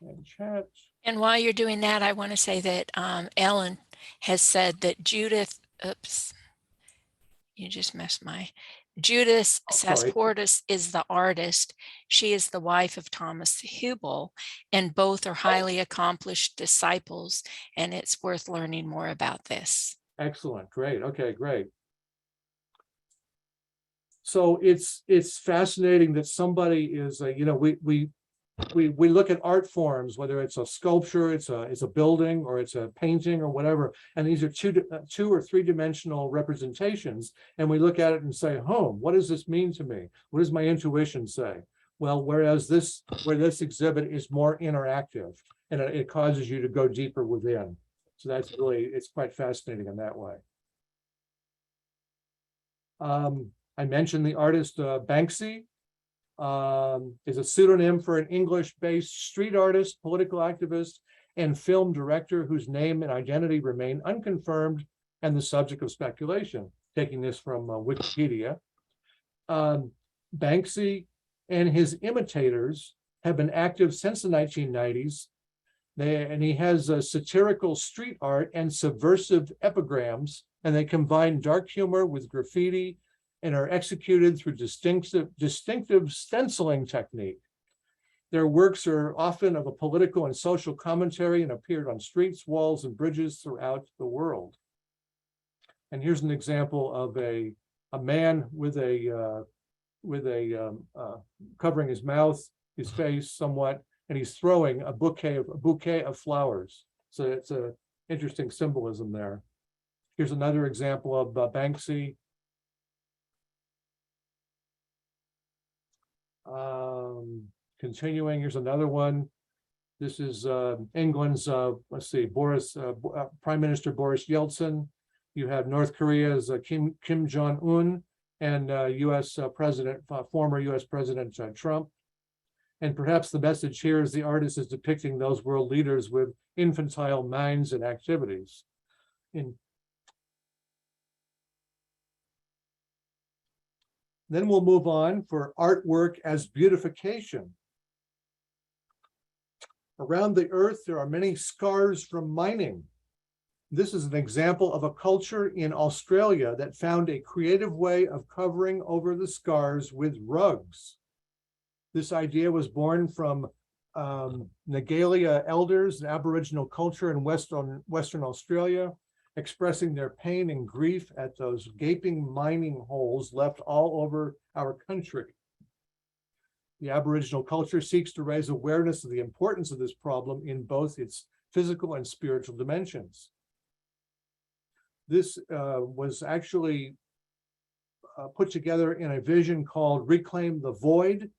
and chat. And while you're doing that, I want to say that Ellen has said that Judith, oops, you just messed my, Judith sorry. Sasportas is the artist. She is the wife of Thomas Hubel, and both are highly accomplished disciples, and it's worth learning more about this. Excellent, great, okay, great. So it's fascinating that somebody is, we look at art forms, whether it's a sculpture, it's a building, or it's a painting, or whatever, and these are two or three dimensional representations, and we look at it and say, what does this mean to me? What does my intuition say? Well, whereas this exhibit is more interactive, and it causes you to go deeper within. So that's really, it's quite fascinating in that way. I mentioned the artist Banksy. Is a pseudonym for an English-based street artist, political activist, and film director whose name and identity remain unconfirmed and the subject of speculation, taking this from Wikipedia. Banksy and his imitators have been active since the 1990s, and he has satirical street art and subversive epigrams, and they combine dark humor with graffiti and are executed through distinctive stenciling technique. Their works are often of a political and social commentary and appeared on streets, walls, and bridges throughout the world. And here's an example of a man with a covering his mouth, his face somewhat, and he's throwing a bouquet of flowers. So it's an interesting symbolism there. Here's another example of Banksy. Continuing, here's another one. This is England's, let's see, Prime Minister Boris Yeltsin. You have North Korea's Kim Jong-un, and U.S. former U.S. President Trump. And perhaps the message here is the artist is depicting those world leaders with infantile minds and activities. Then we'll move on for artwork as beautification. Around the earth, there are many scars from mining. This is an example of a culture in Australia that found a creative way of covering over the scars with rugs. This idea was born from Nagalia elders, an Aboriginal culture in Western Australia, expressing their pain and grief at those gaping mining holes left all over our country. The Aboriginal culture seeks to raise awareness of the importance of this problem in both its physical and spiritual dimensions. This was actually put together in a vision called Reclaim the Void,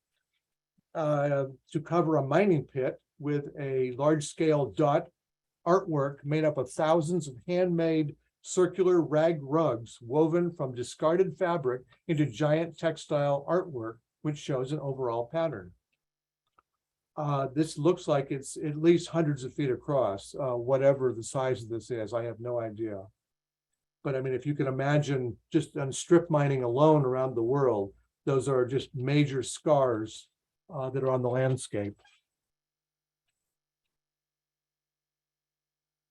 to cover a mining pit with a large-scale dot artwork made up of thousands of handmade circular rag rugs woven from discarded fabric into giant textile artwork, which shows an overall pattern. This looks like it's at least hundreds of feet across, whatever the size of this is. I have no idea. But I mean, if you can imagine just on strip mining alone around the world, those are just major scars that are on the landscape.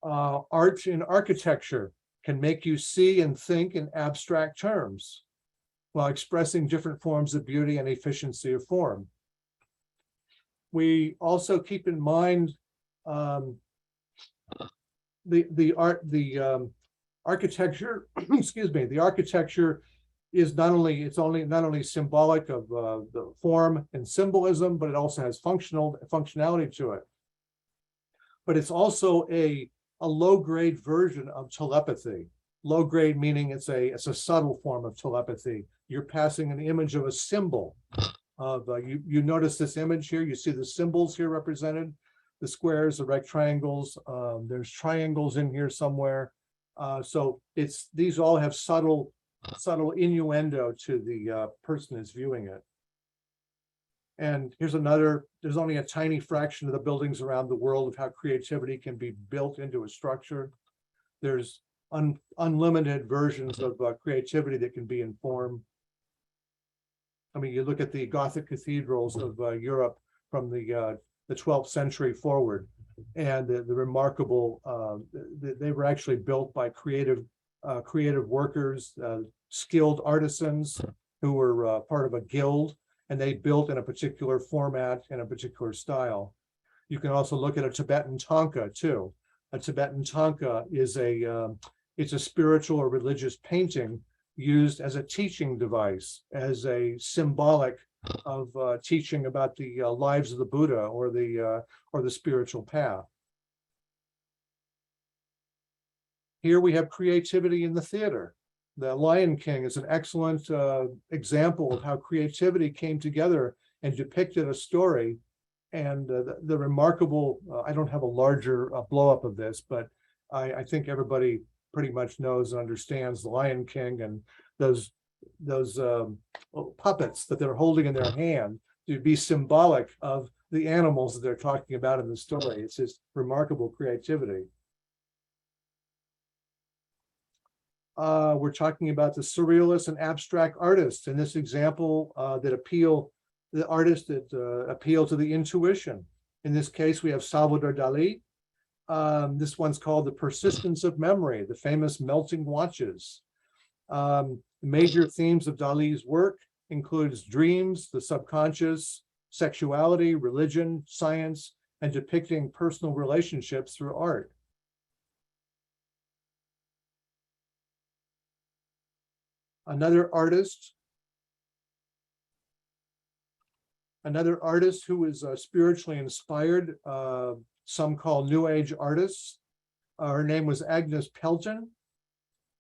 Art in architecture can make you see and think in abstract terms while expressing different forms of beauty and efficiency of form. We also keep in mind the architecture, excuse me, the architecture is not only symbolic of the form and symbolism, but it also has functionality to it. But it's also a low-grade version of telepathy. Low-grade meaning it's a subtle form of telepathy. You're passing an image of a symbol. You notice this image here. You see the symbols here represented, the squares, the rectangles. There's triangles in here somewhere. So these all have subtle innuendo to the person that's viewing it. And here's another, there's only a tiny fraction of the buildings around the world of how creativity can be built into a structure. There's unlimited versions of creativity that can be in form. I mean, you look at the Gothic cathedrals of Europe from the 12th century forward, and the remarkable, they were actually built by creative workers, skilled artisans who were part of a guild, and they built in a particular format and a particular style. You can also look at a Tibetan tanka too. A Tibetan tanka is it's a spiritual or religious painting used as a teaching device, as a symbolic of teaching about the lives of the Buddha or the spiritual path. Here we have creativity in the theater. The Lion King is an excellent example of how creativity came together and depicted a story. And the remarkable, I don't have a larger blow up of this, but I think everybody pretty much knows and understands the Lion King and those puppets that they're holding in their hand to be symbolic of the animals that they're talking about in the story. It's just remarkable creativity. We're talking about the surrealist and abstract artists in this example the artists that appeal to the intuition. In this case, we have Salvador Dali. This one's called The Persistence of Memory, the famous melting watches. Major themes of Dali's work includes dreams, the subconscious, sexuality, religion, science, and depicting personal relationships through art. Another artist who is spiritually inspired, some call New Age artists. Her name was Agnes Pelton.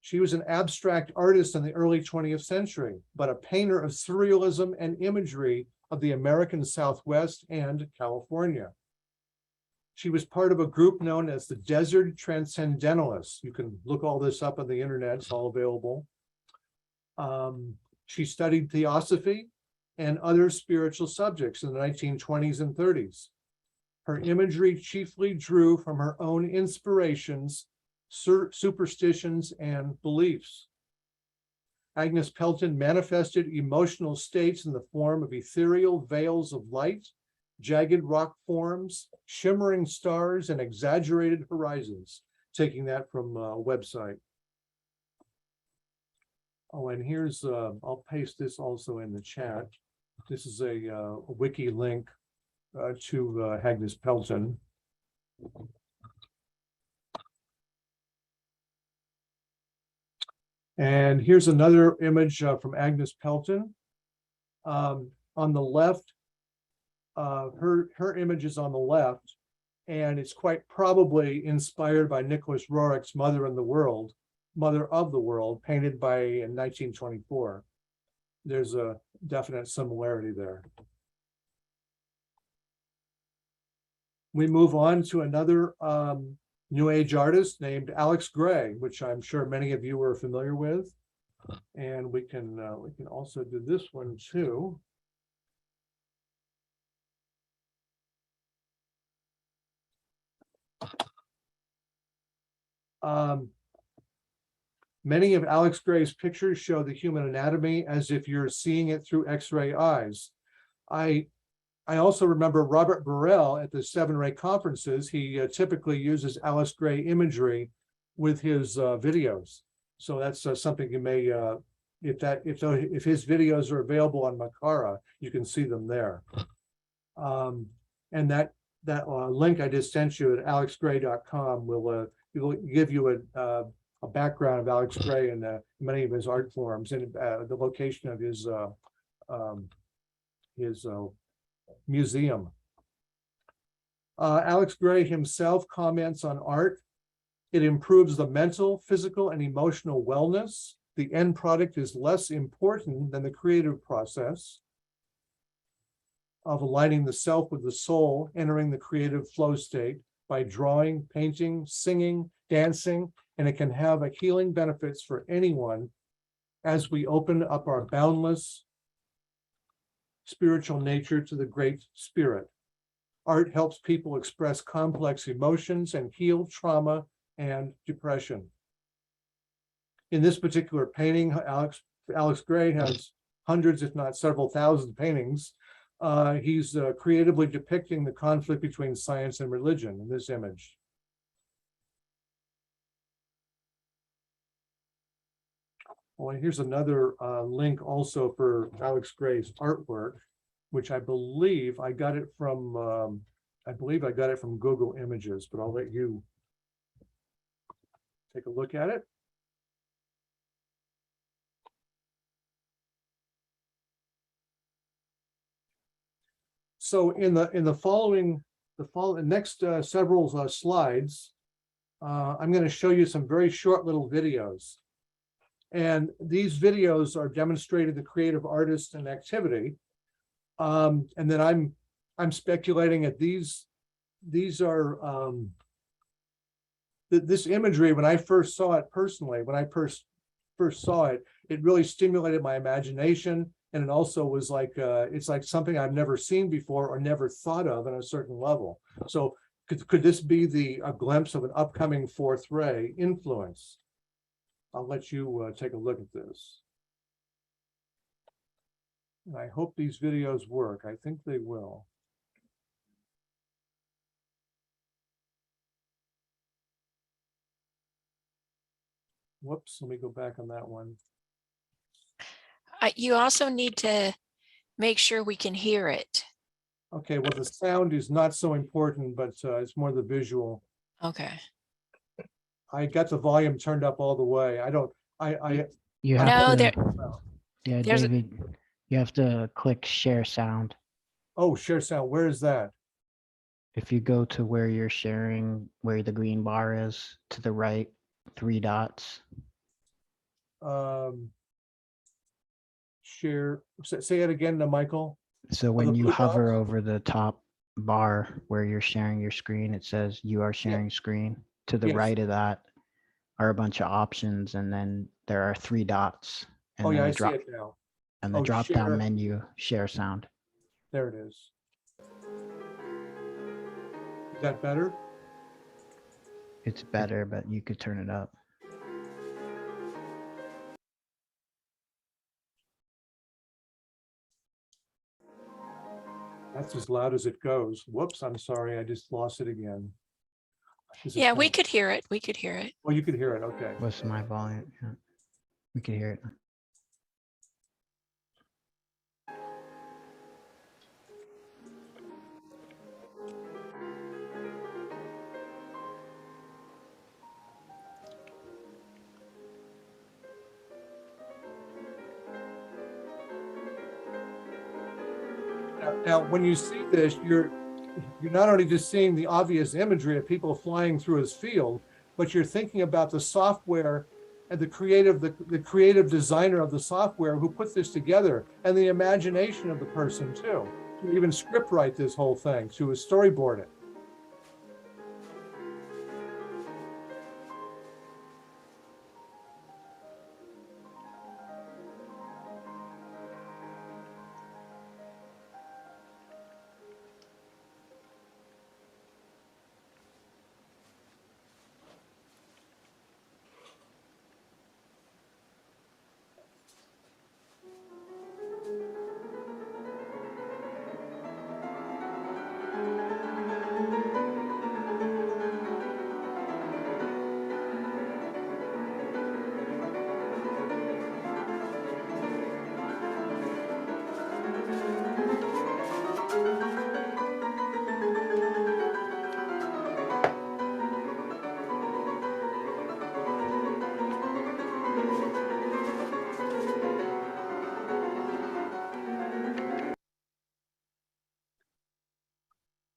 She was an abstract artist in the early 20th century, but a painter of surrealism and imagery of the American Southwest and California. She was part of a group known as the Desert Transcendentalists. You can look all this up on the internet, it's all available. She studied theosophy and other spiritual subjects in the 1920s and 30s. Her imagery chiefly drew from her own inspirations, superstitions, and beliefs. Agnes Pelton manifested emotional states in the form of ethereal veils of light, jagged rock forms, shimmering stars, and exaggerated horizons, taking that from a website. Oh, and here's, I'll paste this also in the chat. This is a wiki link to Agnes Pelton. And here's another image from Agnes Pelton. On the left, her image is on the left, and it's quite probably inspired by Nicholas Rorick's Mother of the World, painted by in 1924. There's a definite similarity there. We move on to another New Age artist named Alex Gray, which I'm sure many of you are familiar with. And we can also do this one too. Many of Alex Gray's pictures show the human anatomy as if you're seeing it through X-ray eyes. I also remember Robert Burrell at the 7-Ray conferences. He typically uses Alex Gray imagery with his videos. So that's something you may, if his videos are available on Makara, you can see them there. And that link I just sent you at alexgray.com will give you a background of Alex Gray and many of his art forms and the location of his museum. Alex Gray himself comments on art. It improves the mental, physical, and emotional wellness. The end product is less important than the creative process of aligning the self with the soul, entering the creative flow state by drawing, painting, singing, dancing, and it can have a healing benefits for anyone as we open up our boundless spiritual nature to the Great Spirit. Art helps people express complex emotions and heal trauma and depression. In this particular painting, Alex Gray has hundreds, if not several thousand paintings. He's creatively depicting the conflict between science and religion in this image. Well, here's another link also for Alex Gray's artwork, which I believe I got it from Google Images, but I'll let you take a look at it. So in the following next several slides, I'm going to show you some very short little videos. And these videos are demonstrating the creative artist and activity. And then I'm speculating that these are this imagery, when I first saw it personally, when I first saw it, it really stimulated my imagination. And it also was like, it's like something I've never seen before or never thought of on a certain level. So could this be a glimpse of an upcoming fourth ray influence? I'll let you take a look at this. And I hope these videos work. I think they will. Whoops, let me go back on that one. You also need to make sure we can hear it. Okay, well, the sound is not so important, but it's more the visual. Okay. I got the volume turned up all the way. You No, have there. to, yeah, there's David, you have to click share sound. Oh, share sound, where is that? If you go to where you're sharing, where the green bar is, to the right, 3 dots. Share, say it again to Michael. So when the you blue hover dots? over the top bar where you're sharing your screen, it says you are sharing screen. To the Yes. right of that are a bunch of options, and then there are 3 dots. And Oh then yeah, I the see drop it now. and the Oh, drop share. down menu, share sound. There it is. Is that better? It's better, but you could turn it up. That's as loud as it goes. Whoops, I'm sorry, I just lost it again. Is it Yeah, we coming? could hear it. We could hear it. Oh, you could hear it, okay. What's my volume? Yeah. We can hear it. Now, when you see this, you're not only just seeing the obvious imagery of people flying through his field, but you're thinking about the software and the creative designer of the software who put this together, and the imagination of the person too, to even script write this whole thing, to storyboard it.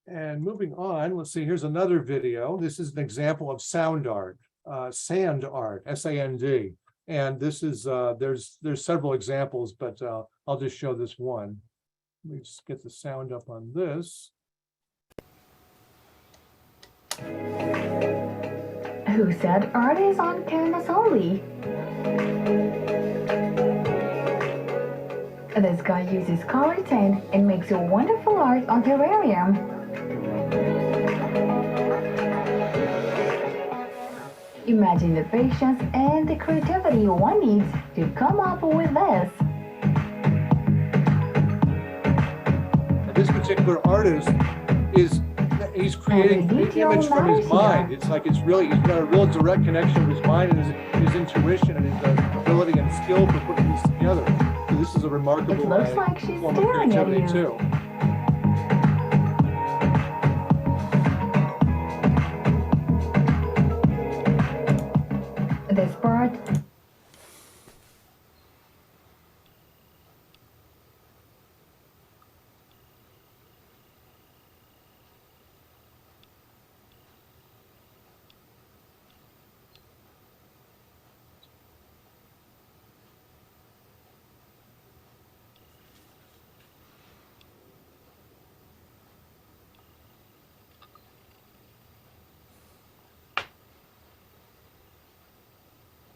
And moving on, let's see, here's another video. This is an example of sound art, sand art, S-A-N-D. And this is, there's several examples, but I'll just show this one. Let me just get the sound up on this. Who said art is on canvas only? This guy uses color tint and makes a wonderful art on terrarium. Imagine the patience and the creativity one needs to come up with this. This particular artist he's creating the image from his mind. It's like he's got a real direct connection with his mind and his intuition and his ability and skill for putting this together. So this is a remarkable It looks like she's form of staring at creativity you. too. This part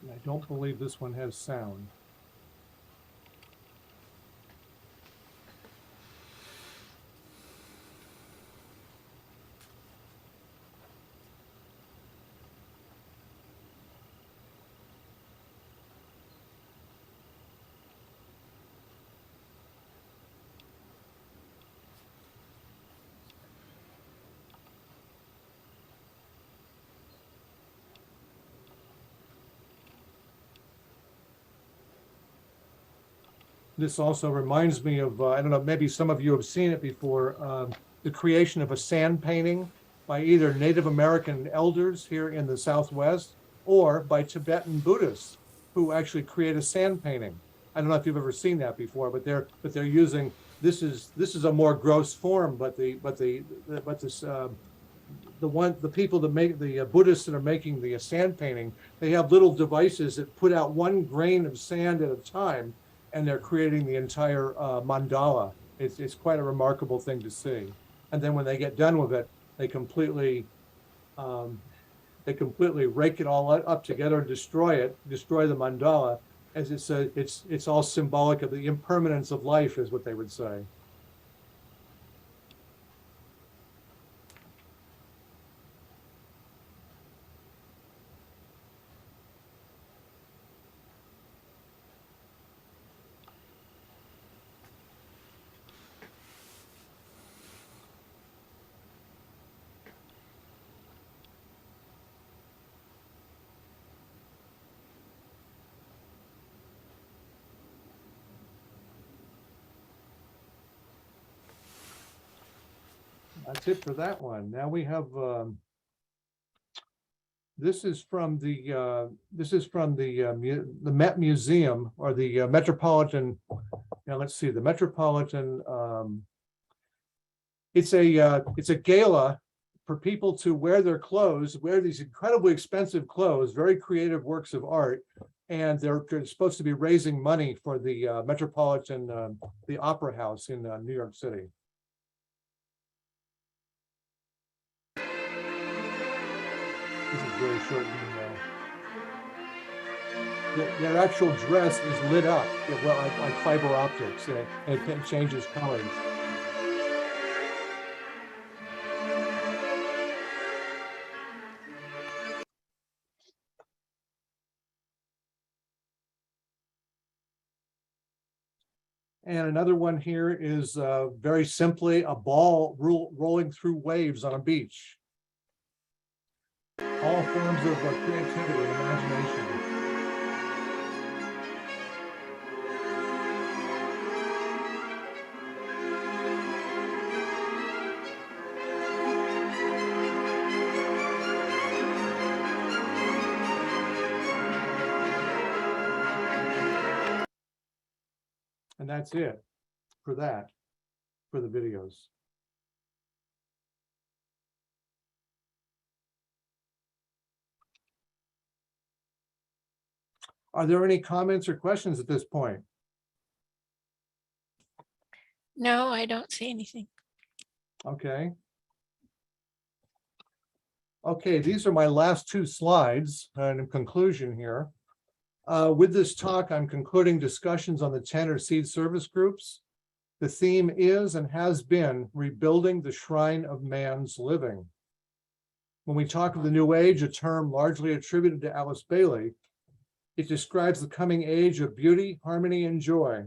I don't believe this one has sound. This also reminds me of, I don't know, maybe some of you have seen it before, the creation of a sand painting by either Native American elders here in the Southwest or by Tibetan Buddhists who actually create a sand painting. I don't know if you've ever seen that before, but they're using, this is a more gross form, but the people that make the Buddhists that are making the sand painting, they have little devices that put out 1 grain of sand at a time, and they're creating the entire mandala. It's quite a remarkable thing to see. And then when they get done with it, they completely rake it all up together and destroy the mandala, as it's all symbolic of the impermanence of life, is what they would say. That's it for that one. Now we have, this is from the Met Museum, or the Metropolitan, now let's see, the Metropolitan, it's a gala for people to wear their clothes, wear these incredibly expensive clothes, very creative works of art. And they're supposed to be raising money for the Metropolitan, the Opera House in New York City. This is very short video. Their actual dress is lit up, well, like fiber optics, and it changes colors. And another one here is very simply a ball rolling through waves on a beach. All forms of creativity and imagination. And that's it for that, for the videos. Are there any comments or questions at this point? No, I don't see anything. Okay. Okay, these are my last two slides and in conclusion here. With this talk, I'm concluding discussions on the Tanner Seed Service Groups. The theme is and has been rebuilding the shrine of man's living. When we talk of the New Age, a term largely attributed to Alice Bailey, it describes the coming age of beauty, harmony, and joy.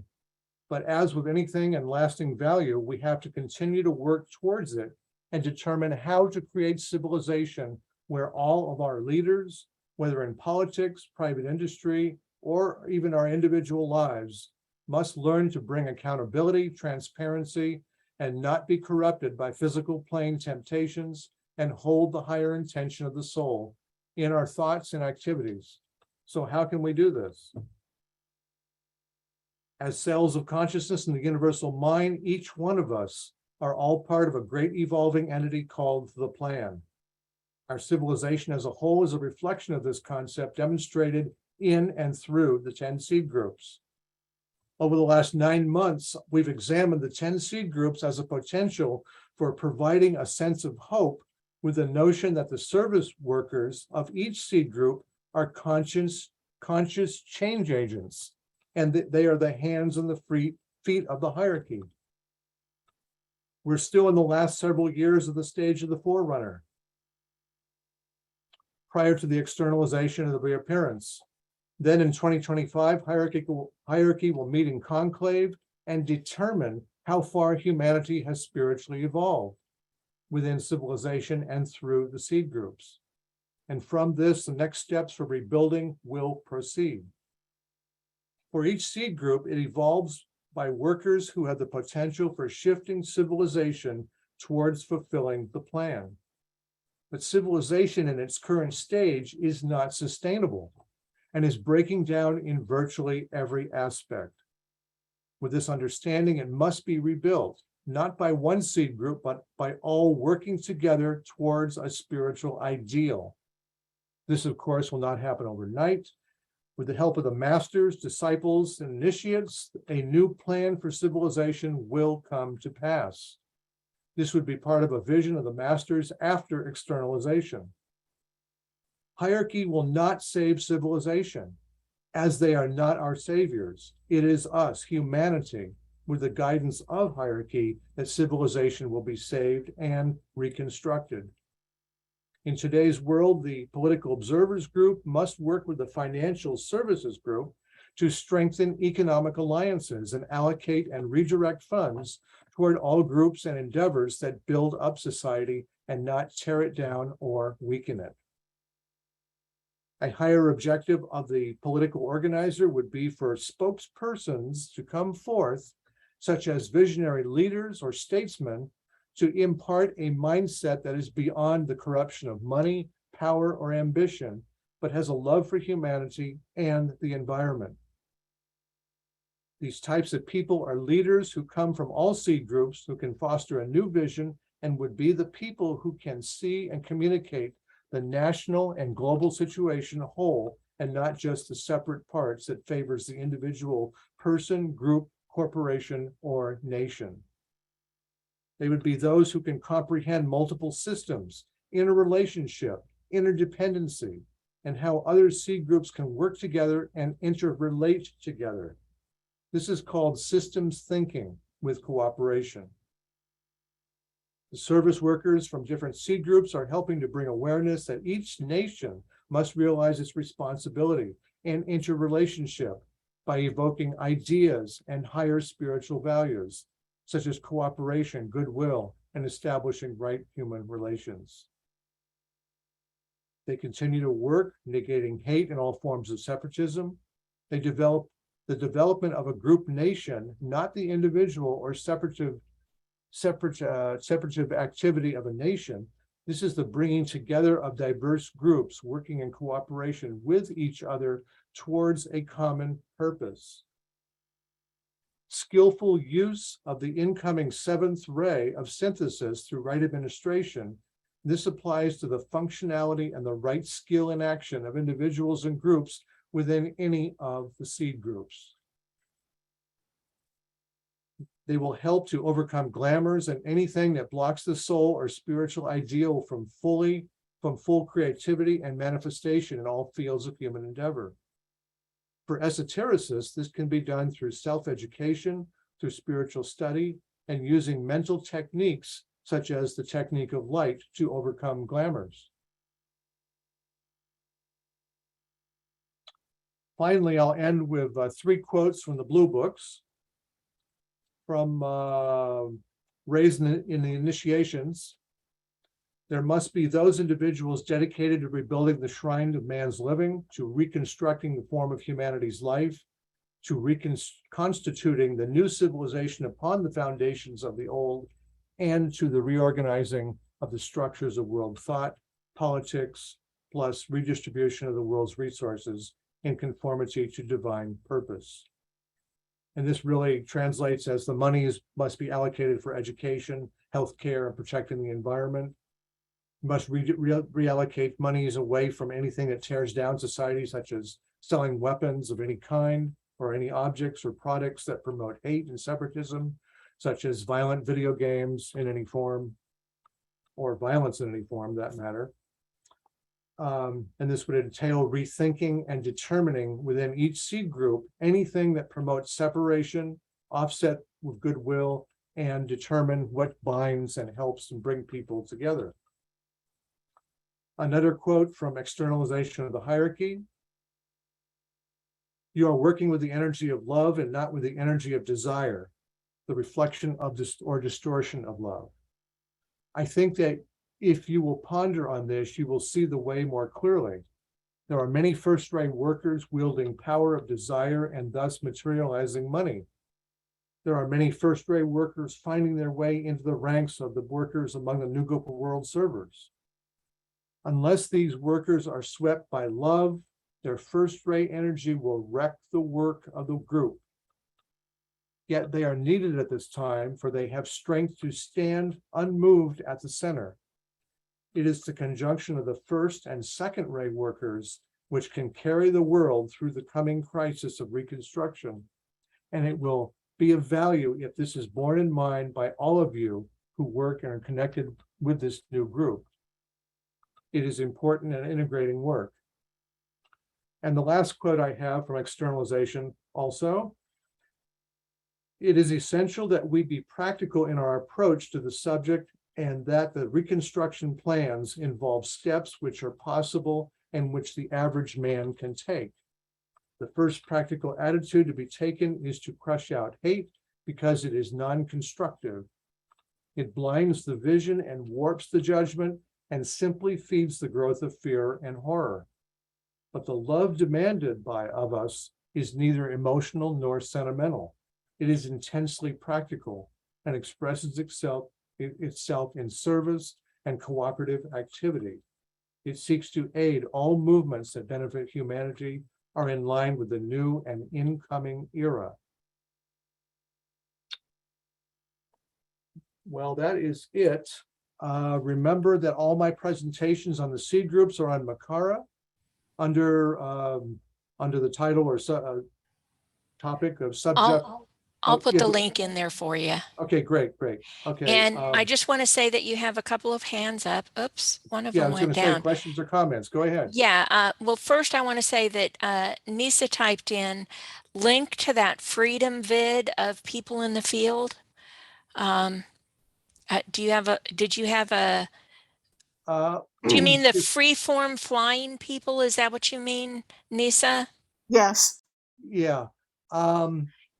But as with anything and lasting value, we have to continue to work towards it and determine how to create civilization where all of our leaders, whether in politics, private industry, or even our individual lives, must learn to bring accountability, transparency, and not be corrupted by physical plane temptations, and hold the higher intention of the soul in our thoughts and activities. So how can we do this? As cells of consciousness in the universal mind, each one of us are all part of a great evolving entity called the plan. Our civilization as a whole is a reflection of this concept demonstrated in and through the 10 seed groups. Over the last 9 months, we've examined the 10 seed groups as a potential for providing a sense of hope with the notion that the service workers of each seed group are conscious change agents, and that they are the hands and the feet of the hierarchy. We're still in the last several years of the stage of the forerunner, prior to the externalization of the reappearance. Then in 2025, hierarchy will meet in conclave and determine how far humanity has spiritually evolved within civilization and through the seed groups. And from this, the next steps for rebuilding will proceed. For each seed group, it evolves by workers who have the potential for shifting civilization towards fulfilling the plan. But civilization in its current stage is not sustainable and is breaking down in virtually every aspect. With this understanding, it must be rebuilt, not by one seed group, but by all working together towards a spiritual ideal. This, of course, will not happen overnight. With the help of the masters, disciples, and initiates, a new plan for civilization will come to pass. This would be part of a vision of the masters after externalization. Hierarchy will not save civilization, as they are not our saviors. It is us, humanity, with the guidance of hierarchy, that civilization will be saved and reconstructed. In today's world, the Political Observers Group must work with the Financial Services Group to strengthen economic alliances and allocate and redirect funds toward all groups and endeavors that build up society and not tear it down or weaken it. A higher objective of the political organizer would be for spokespersons to come forth, such as visionary leaders or statesmen, to impart a mindset that is beyond the corruption of money, power, or ambition, but has a love for humanity and the environment. These types of people are leaders who come from all seed groups, who can foster a new vision and would be the people who can see and communicate the national and global situation whole, and not just the separate parts that favors the individual person, group, corporation, or nation. They would be those who can comprehend multiple systems, interrelationship, interdependency, and how other seed groups can work together and interrelate together. This is called systems thinking with cooperation. The service workers from different seed groups are helping to bring awareness that each nation must realize its responsibility and interrelationship by evoking ideas and higher spiritual values, such as cooperation, goodwill, and establishing right human relations. They continue to work, negating hate and all forms of separatism. They develop the development of a group nation, not the individual or separative activity of a nation. This is the bringing together of diverse groups working in cooperation with each other towards a common purpose. Skillful use of the incoming seventh ray of synthesis through right administration. This applies to the functionality and the right skill and action of individuals and groups within any of the seed groups. They will help to overcome glamours and anything that blocks the soul or spiritual ideal from full creativity and manifestation in all fields of human endeavor. For esotericists, this can be done through self-education, through spiritual study, and using mental techniques such as the technique of light to overcome glamours. Finally, I'll end with 3 quotes from the Blue Books. From Raised in the Initiations. There must be those individuals dedicated to rebuilding the shrine of man's living, to reconstructing the form of humanity's life, to reconstituting the new civilization upon the foundations of the old, and to the reorganizing of the structures of world thought, politics, plus redistribution of the world's resources in conformity to divine purpose. And this really translates as the monies must be allocated for education, healthcare, and protecting the environment. We must reallocate monies away from anything that tears down society, such as selling weapons of any kind, or any objects or products that promote hate and separatism, such as violent video games in any form, or violence in any form, that matter. And this would entail rethinking and determining within each seed group anything that promotes separation, offset with goodwill, and determine what binds and helps and bring people together. Another quote from Externalization of the Hierarchy. You are working with the energy of love and not with the energy of desire, the reflection of or distortion of love. I think that if you will ponder on this, you will see the way more clearly. There are many first-rate workers wielding power of desire and thus materializing money. There are many first-rate workers finding their way into the ranks of the workers among the New Global World servers. Unless these workers are swept by love, their first-rate energy will wreck the work of the group. Yet they are needed at this time, for they have strength to stand unmoved at the center. It is the conjunction of the first and second ray workers which can carry the world through the coming crisis of reconstruction. And it will be of value if this is borne in mind by all of you who work and are connected with this new group. It is important and integrating work. And the last quote I have from Externalization also. It is essential that we be practical in our approach to the subject, and that the reconstruction plans involve steps which are possible and which the average man can take. The first practical attitude to be taken is to crush out hate because it is non-constructive. It blinds the vision and warps the judgment and simply feeds the growth of fear and horror. But the love demanded of us is neither emotional nor sentimental. It is intensely practical and expresses itself itself in service and cooperative activity. It seeks to aid all movements that benefit humanity, are in line with the new and incoming era. Well, that is it. Remember that all my presentations on the seed groups are on Makara under the title or topic of subject. I'll put yeah, the link in there for you. Okay, great. Okay. And I just want to say that you have a couple of hands up. Oops, one of Yeah, I them was going went to say down. questions or comments. Go ahead. Yeah, well, first I want to say that Nisa typed in link to that freedom vid of people in the field. Did you have do you mean the freeform flying people? Is that what you mean, Nisa? Yes. Yeah.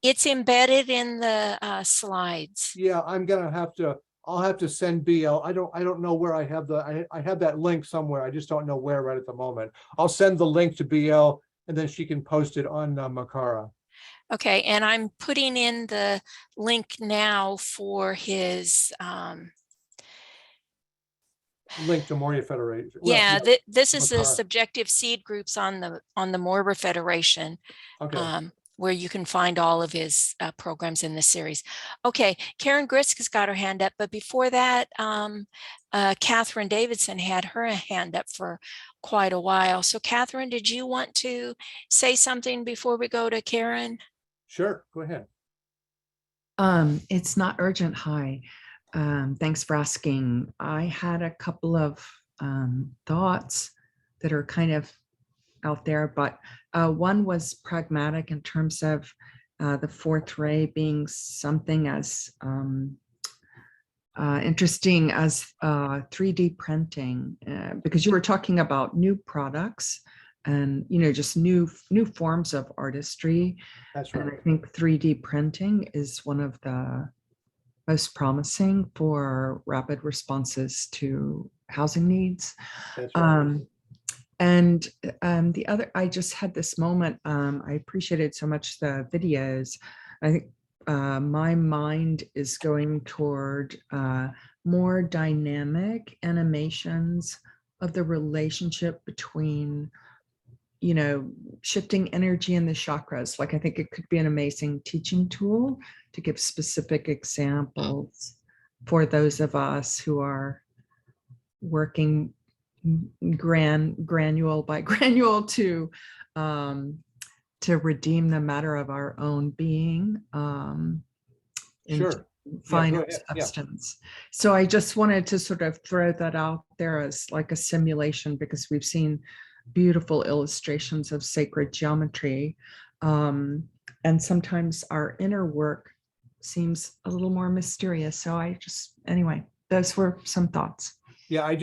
It's embedded in the slides. Yeah, I'll have to send BL. I don't know where I have I have that link somewhere. I just don't know where right at the moment. I'll send the link to BL and then she can post it on Makara. Okay, and I'm putting in the link now for his Link to Moria Federation. yeah, this is the Makara. subjective seed groups on the Morber Federation. Okay. Where you can find all of his programs in this series. Okay, Karen Grisk has got her hand up, but before that, Catherine Davidson had her hand up for quite a while. So Catherine, did you want to say something before we go to Karen? Sure, go ahead. It's not urgent. Hi. Thanks for asking. I had a couple of thoughts that are kind of out there, but one was pragmatic in terms of the fourth ray being something as interesting as 3D printing, because you were talking about new products and just new forms of artistry. That's And right. I think 3D printing is one of the most promising for rapid responses to housing needs. That's right. And the other, I just had this moment, I appreciated so much the videos. I think my mind is going toward more dynamic animations of the relationship between, shifting energy in the chakras. Like, I think it could be an amazing teaching tool to give specific examples for those of us who are working granule by granule to redeem the matter of our own being into Sure. finer ahead. Yeah. substance. So I just wanted to sort of throw that out there as like a simulation, because we've seen beautiful illustrations of sacred geometry, and sometimes our inner work seems a little more mysterious. So anyway, those were some thoughts. Yeah, I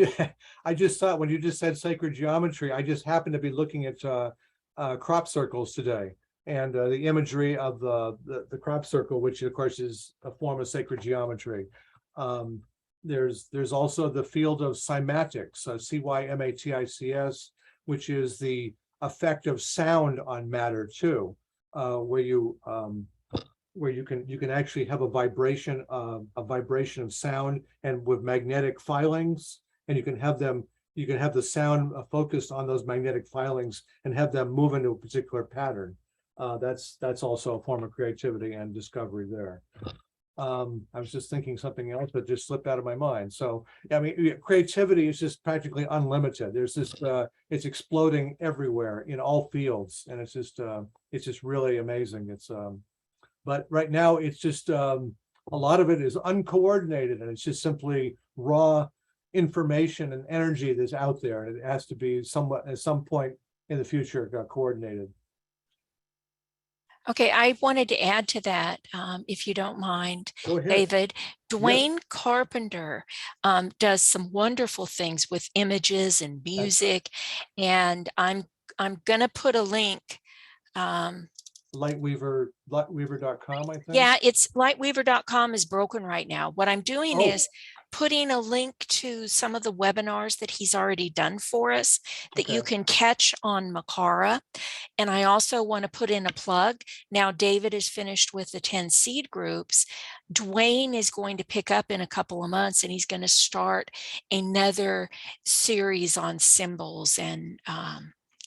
just thought when you just said sacred geometry, I just happened to be looking at crop circles today, and the imagery of the crop circle, which of course is a form of sacred geometry. There's also the field of cymatics, CYMATICS, which is the effect of sound on matter too, where you can actually have a vibration of sound, and with magnetic filings, and you can have the sound focused on those magnetic filings and have them move into a particular pattern. That's also a form of creativity and discovery there. I was just thinking something else, but just slipped out of my mind. So, I mean, creativity is just practically unlimited. There's this, it's exploding everywhere in all fields, and it's just really amazing. But right now it's just, a lot of it is uncoordinated, and it's just simply raw information and energy that's out there. And it has to be somewhat, at some point in the future, coordinated. Okay, I wanted to add to that, if you don't mind, Go ahead. David. Dwayne Carpenter does some wonderful things with images and music, and I'm gonna put a link lightweaver.com, I think. Yeah, it's lightweaver.com is broken right now. What I'm doing Oh. is putting a link to some of the webinars that he's already done for us that you Okay. can catch on Makara. And I also want to put in a plug. Now, David is finished with the 10 seed groups. Dwayne is going to pick up in a couple of months, and he's going to start another series on symbols and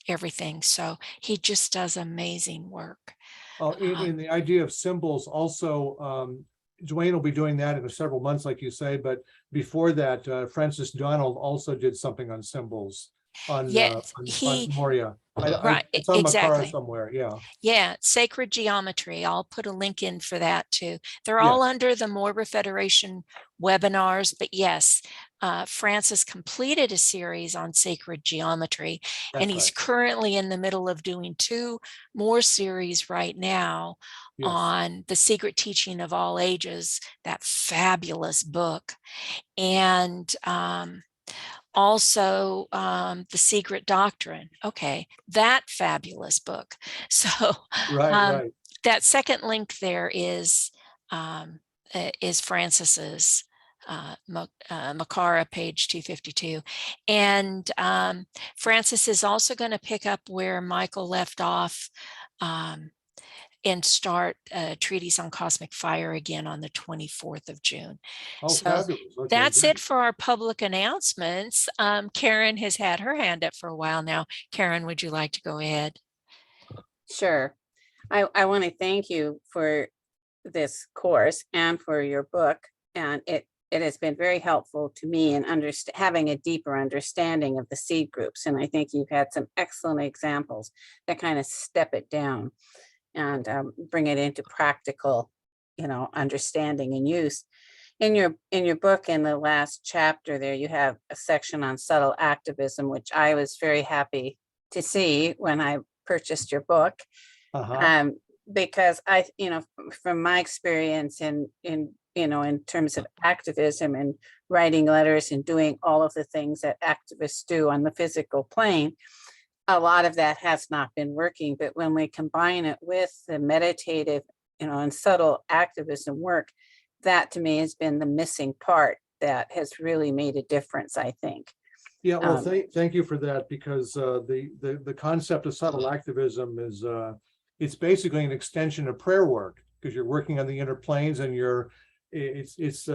everything. So he just does amazing work. Oh, in the idea of symbols also, Dwayne will be doing that in several months, like you say, but before that, Francis Donald also did something on symbols on Yes, on Moria. right, It's on Makara exactly. somewhere, yeah. Yeah, sacred geometry. I'll put a link in for that too. They're Yes. all under the Moira Federation webinars, but yes, Francis completed a series on sacred geometry, and That's he's right. currently in the middle of doing 2 more series right now Yes. on the secret teaching of all ages, that fabulous book. And also the secret doctrine. Okay, that fabulous book. So Right. that second link there is Francis's Makara, page 252. And Francis is also going to pick up where Michael left off and start a treatise on cosmic fire again on the 24th of June. Oh, So fabulous. Okay, that's great. it for our public announcements. Karen has had her hand up for a while now. Karen, would you like to go ahead? Sure. I want to thank you for this course and for your book. And it has been very helpful to me in having a deeper understanding of the seed groups. And I think you've had some excellent examples that kind of step it down and bring it into practical, understanding and use. In your book, in the last chapter there, you have a section on subtle activism, which I was very happy to see when I purchased your book. Because from my experience in terms of activism and writing letters and doing all of the things that activists do on the physical plane, a lot of that has not been working. But when we combine it with the meditative, and subtle activism work, that to me has been the missing part that has really made a difference, I think. Yeah, well, thank you for that, because the concept of subtle activism is it's basically an extension of prayer work, because you're working on the inner planes, and it's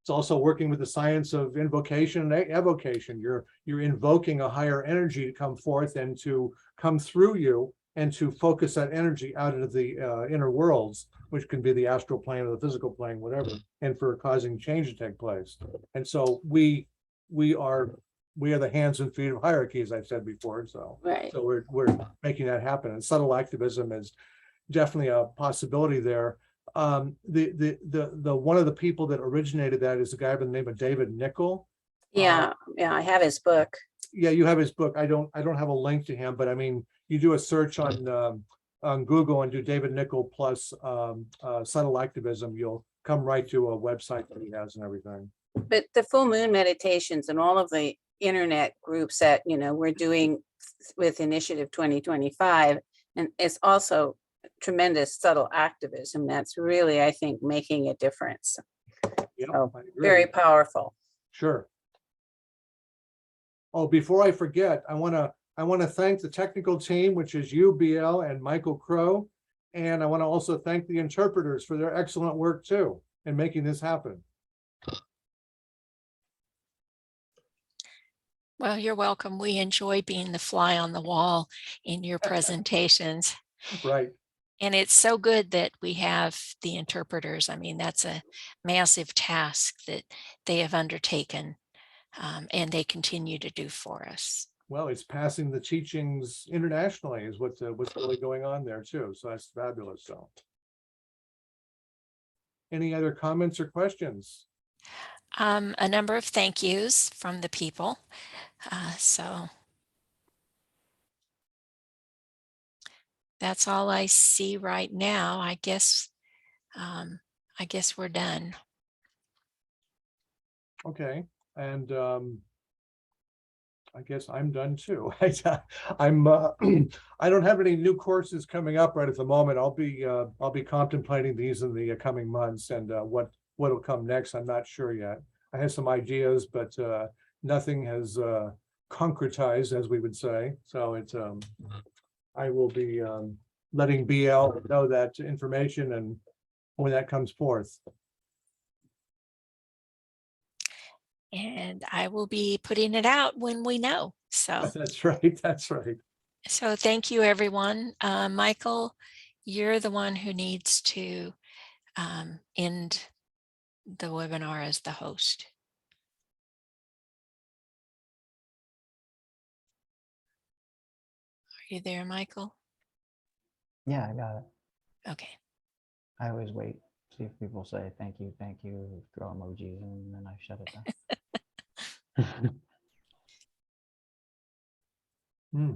also working with the science of invocation and evocation. You're invoking a higher energy to come forth and to come through you and to focus that energy out into the inner worlds, which can be the astral plane or the physical plane, whatever, and for causing change to take place. And so we are the hands and feet of hierarchy, as I've said before. So, right. So we're making that happen. And subtle activism is definitely a possibility there. The one of the people that originated that is a guy by the name of David Nickel. Yeah, I have his book. Yeah, you have his book. I don't have a link to him, but I mean, you do a search on Google and do David Nickel plus subtle activism, you'll come right to a website that he has and everything. But the full moon meditations and all of the internet groups that we're doing with Initiative 2025, and it's also tremendous subtle activism that's really, I think, making a difference. Yeah, so very powerful. Sure. Oh, before I forget, I want to thank the technical team, which is you, BL, and Michael Crow, and I want to also thank the interpreters for their excellent work too in making this happen. Well, you're welcome. We enjoy being the fly on the wall in your presentations. Right. And it's so good that we have the interpreters. I mean, that's a massive task that they have undertaken, and they continue to do for us. Well, it's passing the teachings internationally is what's really going on there too. So that's fabulous. So, any other comments or questions? A number of thank yous from the people. So that's all I see right now. I guess we're done. Okay. And I guess I'm done too. I'm, I don't have any new courses coming up right at the moment. I'll be contemplating these in the coming months, and what'll come next, I'm not sure yet. I have some ideas, but nothing has concretized, as we would say. So it's I will be letting BL know that information and when that comes forth. And I will be putting it out when we know. So, That's right. That's right. so thank you, everyone. Michael, you're the one who needs to end the webinar as the host. Are you there, Michael? Yeah, I got it. Okay. I always wait, see if people say thank you, throw emojis, and then I shut it down. Hmm.